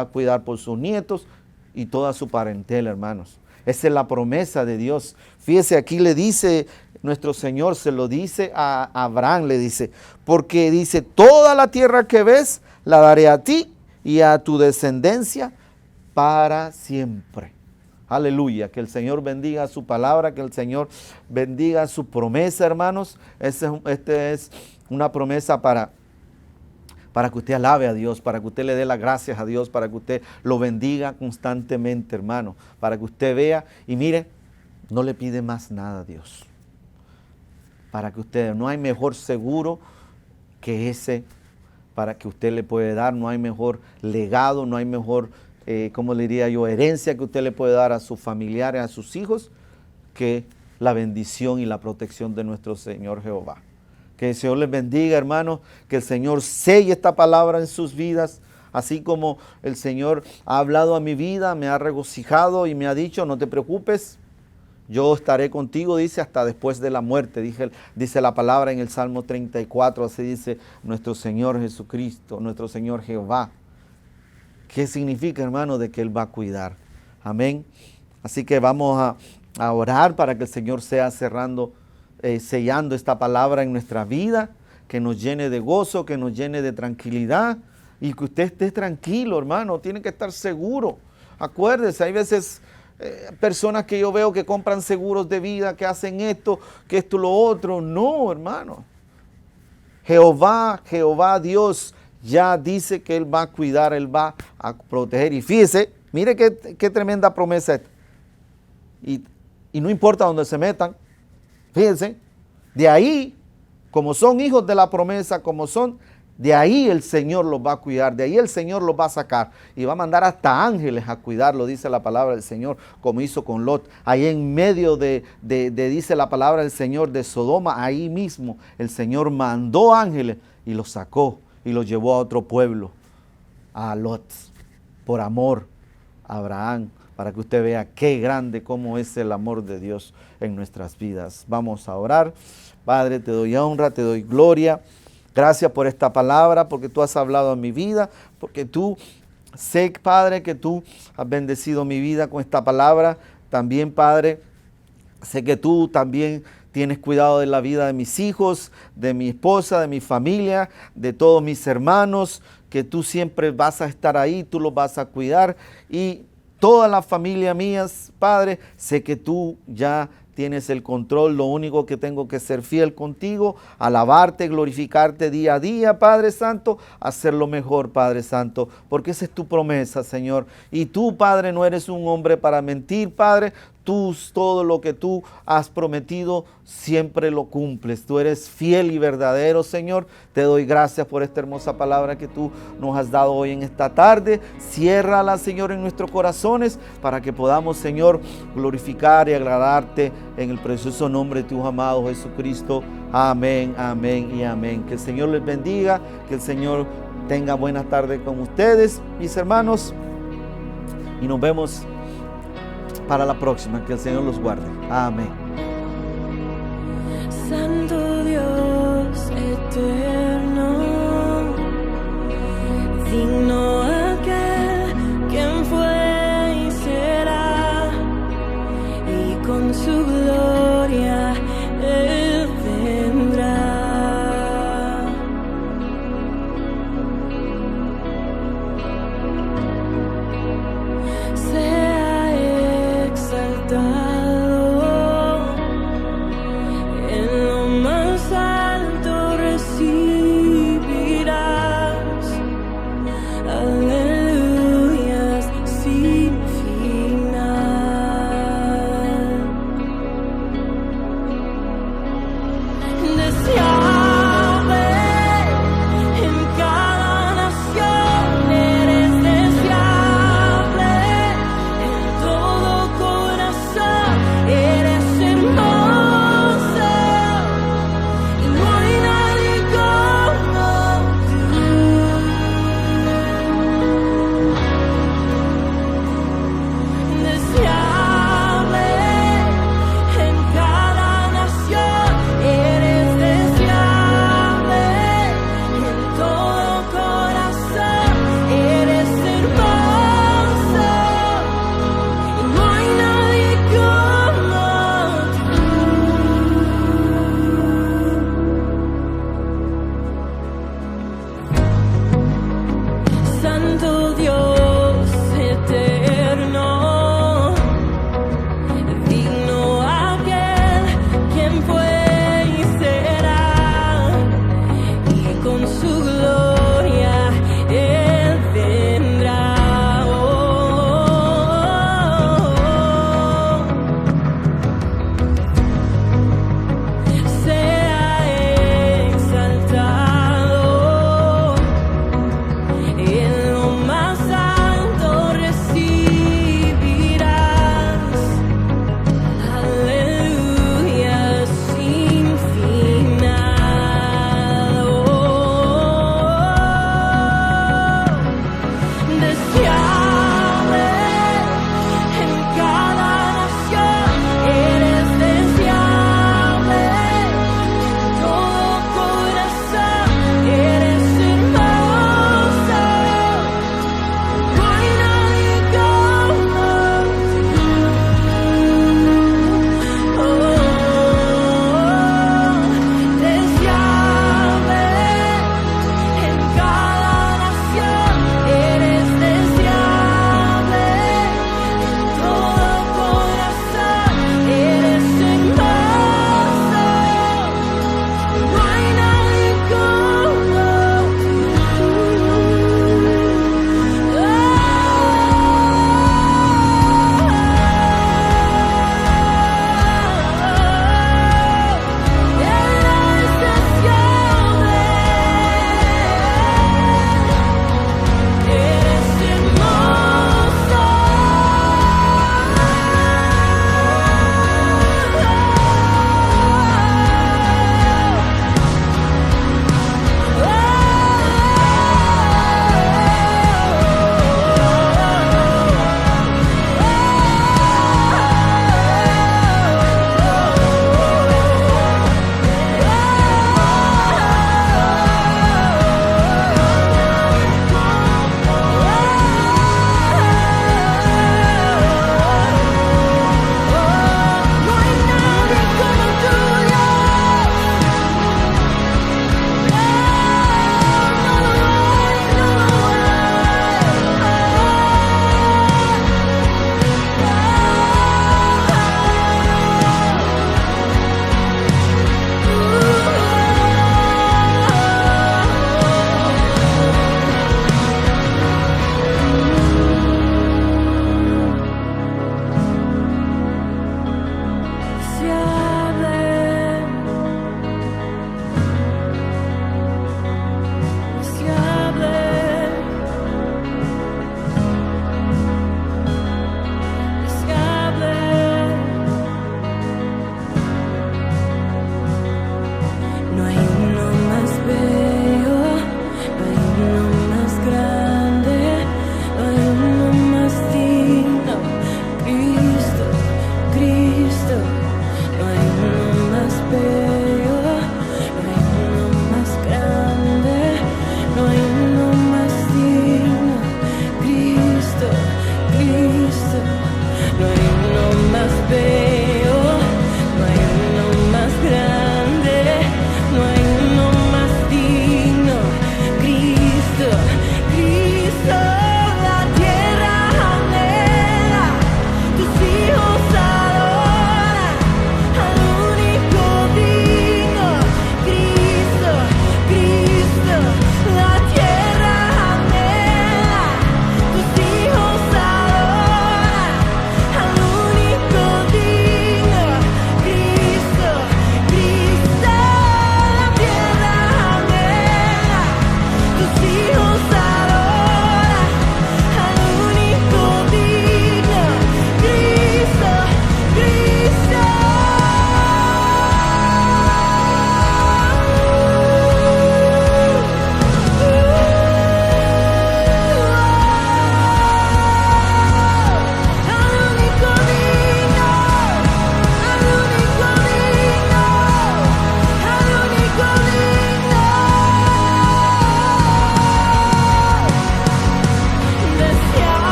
a cuidar por sus nietos y toda su parentela, hermanos. Esa es la promesa de Dios. Fíjese, aquí le dice nuestro Señor, se lo dice a Abraham, le dice, porque dice, toda la tierra que ves, la daré a ti y a tu descendencia para siempre. Aleluya, que el Señor bendiga su palabra, que el Señor bendiga su promesa, hermanos. Este es una promesa para que usted alabe a Dios, para que usted le dé las gracias a Dios, para que usted lo bendiga constantemente, hermano, para que usted vea y mire, no le pide más nada a Dios. Para que usted, no hay mejor seguro que ese para que usted le puede dar, no hay mejor legado, no hay mejor, ¿cómo le diría yo?, herencia que usted le puede dar a sus familiares, a sus hijos, que la bendición y la protección de nuestro Señor Jehová. Que el Señor les bendiga, hermanos, que el Señor selle esta palabra en sus vidas, así como el Señor ha hablado a mi vida, me ha regocijado y me ha dicho, no te preocupes, yo estaré contigo, dice, hasta después de la muerte, dice la palabra en el Salmo 34, así dice nuestro Señor Jesucristo, nuestro Señor Jehová. ¿Qué significa, hermano? De que Él va a cuidar. Amén. Así que vamos a orar para que el Señor sea sellando esta palabra en nuestra vida, que nos llene de gozo, que nos llene de tranquilidad y que usted esté tranquilo, hermano. Tiene que estar seguro. Acuérdese, hay veces personas que yo veo que compran seguros de vida, que hacen esto, que esto, lo otro. No, hermano. Jehová Dios ya dice que Él va a cuidar, Él va a proteger. Y fíjese, mire qué tremenda promesa esta. Y no importa dónde se metan, fíjense, de ahí, como son hijos de la promesa, de ahí el Señor los va a cuidar, de ahí el Señor los va a sacar y va a mandar hasta ángeles a cuidarlo, dice la palabra del Señor, como hizo con Lot. Ahí en medio dice la palabra del Señor, de Sodoma, ahí mismo el Señor mandó ángeles y los sacó y los llevó a otro pueblo, a Lot, por amor a Abraham, para que usted vea qué grande, cómo es el amor de Dios en nuestras vidas. Vamos a orar. Padre, te doy honra, te doy gloria. Gracias por esta palabra, porque tú has hablado en mi vida, porque tú, sé, Padre, que tú has bendecido mi vida con esta palabra. También, Padre, sé que tú también tienes cuidado de la vida de mis hijos, de mi esposa, de mi familia, de todos mis hermanos, que tú siempre vas a estar ahí, tú los vas a cuidar. Y toda la familia mía, Padre, sé que tú ya tienes el control. Lo único que tengo que ser fiel contigo, alabarte, glorificarte día a día, Padre Santo, hacerlo mejor, Padre Santo, porque esa es tu promesa, Señor. Y tú, Padre, no eres un hombre para mentir, Padre. Tú, todo lo que tú has prometido, siempre lo cumples. Tú eres fiel y verdadero, Señor. Te doy gracias por esta hermosa palabra que tú nos has dado hoy en esta tarde. Ciérrala, Señor, en nuestros corazones para que podamos, Señor, glorificar y agradarte en el precioso nombre de tu amado Jesucristo. Amén, amén y amén. Que el Señor les bendiga, que el Señor tenga buena tarde con ustedes, mis hermanos, y nos vemos para la próxima. Que el Señor los guarde. Amén. Santo Dios eterno, digno aquel quien fue y será, y con su gloria Él vendrá.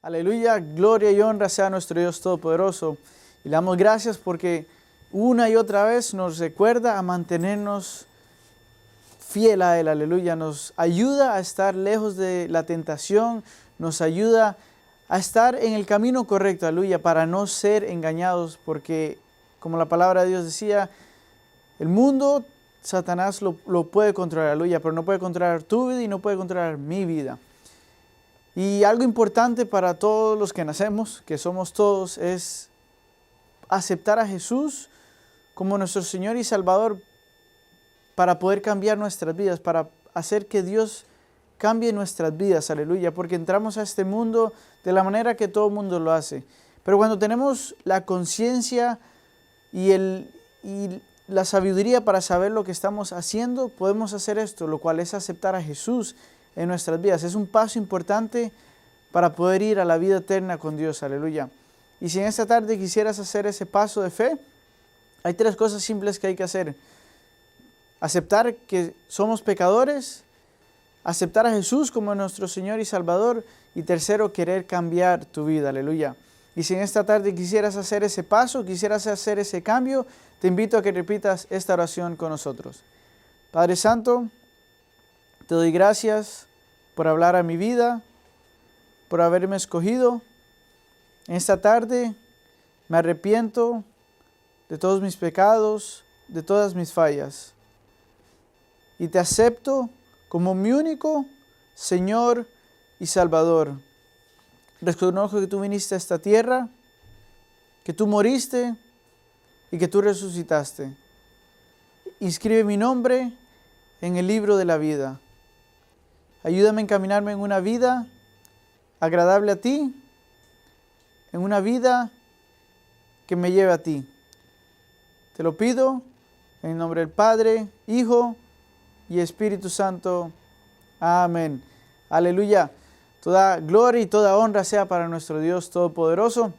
Aleluya, gloria y honra sea nuestro Dios Todopoderoso. Y le damos gracias porque una y otra vez nos recuerda a mantenernos fiel a Él, aleluya. Nos ayuda a estar lejos de la tentación, nos ayuda a estar en el camino correcto, aleluya, para no ser engañados, porque como la palabra de Dios decía, el mundo, Satanás lo puede controlar, aleluya, pero no puede controlar tu vida y no puede controlar mi vida. Y algo importante para todos los que nacemos, que somos todos, es aceptar a Jesús como nuestro Señor y Salvador para poder cambiar nuestras vidas, para hacer que Dios cambie nuestras vidas, aleluya, porque entramos a este mundo de la manera que todo mundo lo hace. Pero cuando tenemos la conciencia y la sabiduría para saber lo que estamos haciendo, podemos hacer esto, lo cual es aceptar a Jesús en nuestras vidas. Es un paso importante para poder ir a la vida eterna con Dios, aleluya. Y si en esta tarde quisieras hacer ese paso de fe, hay 3 cosas simples que hay que hacer. Aceptar que somos pecadores, aceptar a Jesús como nuestro Señor y Salvador, y tercero, querer cambiar tu vida, aleluya. Y si en esta tarde quisieras hacer ese paso, quisieras hacer ese cambio, te invito a que repitas esta oración con nosotros. Padre Santo, te doy gracias por hablar a mi vida, por haberme escogido. En esta tarde me arrepiento de todos mis pecados, de todas mis fallas. Y te acepto como mi único Señor y Salvador. Reconozco que tú viniste a esta tierra, que tú moriste y que tú resucitaste. Inscribe mi nombre en el libro de la vida. Ayúdame a encaminarme en una vida agradable a ti, en una vida que me lleve a ti. Te lo pido en el nombre del Padre, Hijo y Espíritu Santo. Amén. Aleluya. Toda gloria y toda honra sea para nuestro Dios Todopoderoso.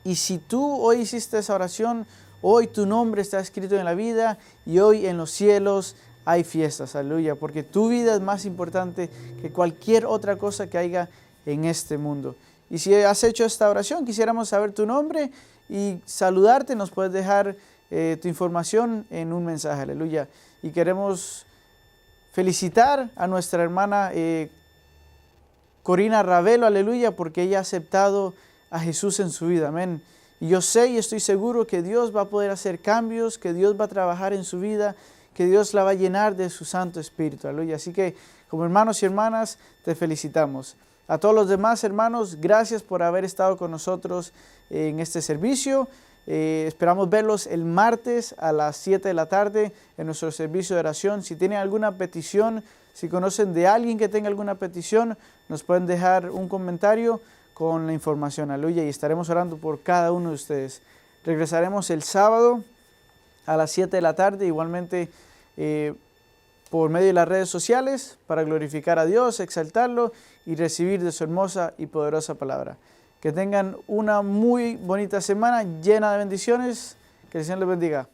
Y si tú hoy hiciste esa oración, hoy tu nombre está escrito en la vida y hoy en los cielos hay fiestas. Aleluya. Porque tu vida es más importante que cualquier otra cosa que haya en este mundo. Y si has hecho esta oración, quisiéramos saber tu nombre y saludarte. Nos puedes dejar tu información en un mensaje. Aleluya. Y queremos felicitar a nuestra hermana Corina Ravelo, aleluya, porque ella ha aceptado a Jesús en su vida, amén. Y yo sé y estoy seguro que Dios va a poder hacer cambios, que Dios va a trabajar en su vida, que Dios la va a llenar de su Santo Espíritu, aleluya. Así que como hermanos y hermanas te felicitamos. A todos los demás hermanos, gracias por haber estado con nosotros en este servicio. Esperamos verlos el martes a las 7 de la tarde en nuestro servicio de oración. Si tienen alguna petición, si conocen de alguien que tenga alguna petición, nos pueden dejar un comentario con la información, aleluya, y estaremos orando por cada uno de ustedes. Regresaremos el sábado a las 7 de la tarde, igualmente por medio de las redes sociales, para glorificar a Dios, exaltarlo y recibir de su hermosa y poderosa palabra. Que tengan una muy bonita semana llena de bendiciones. Que el Señor les bendiga.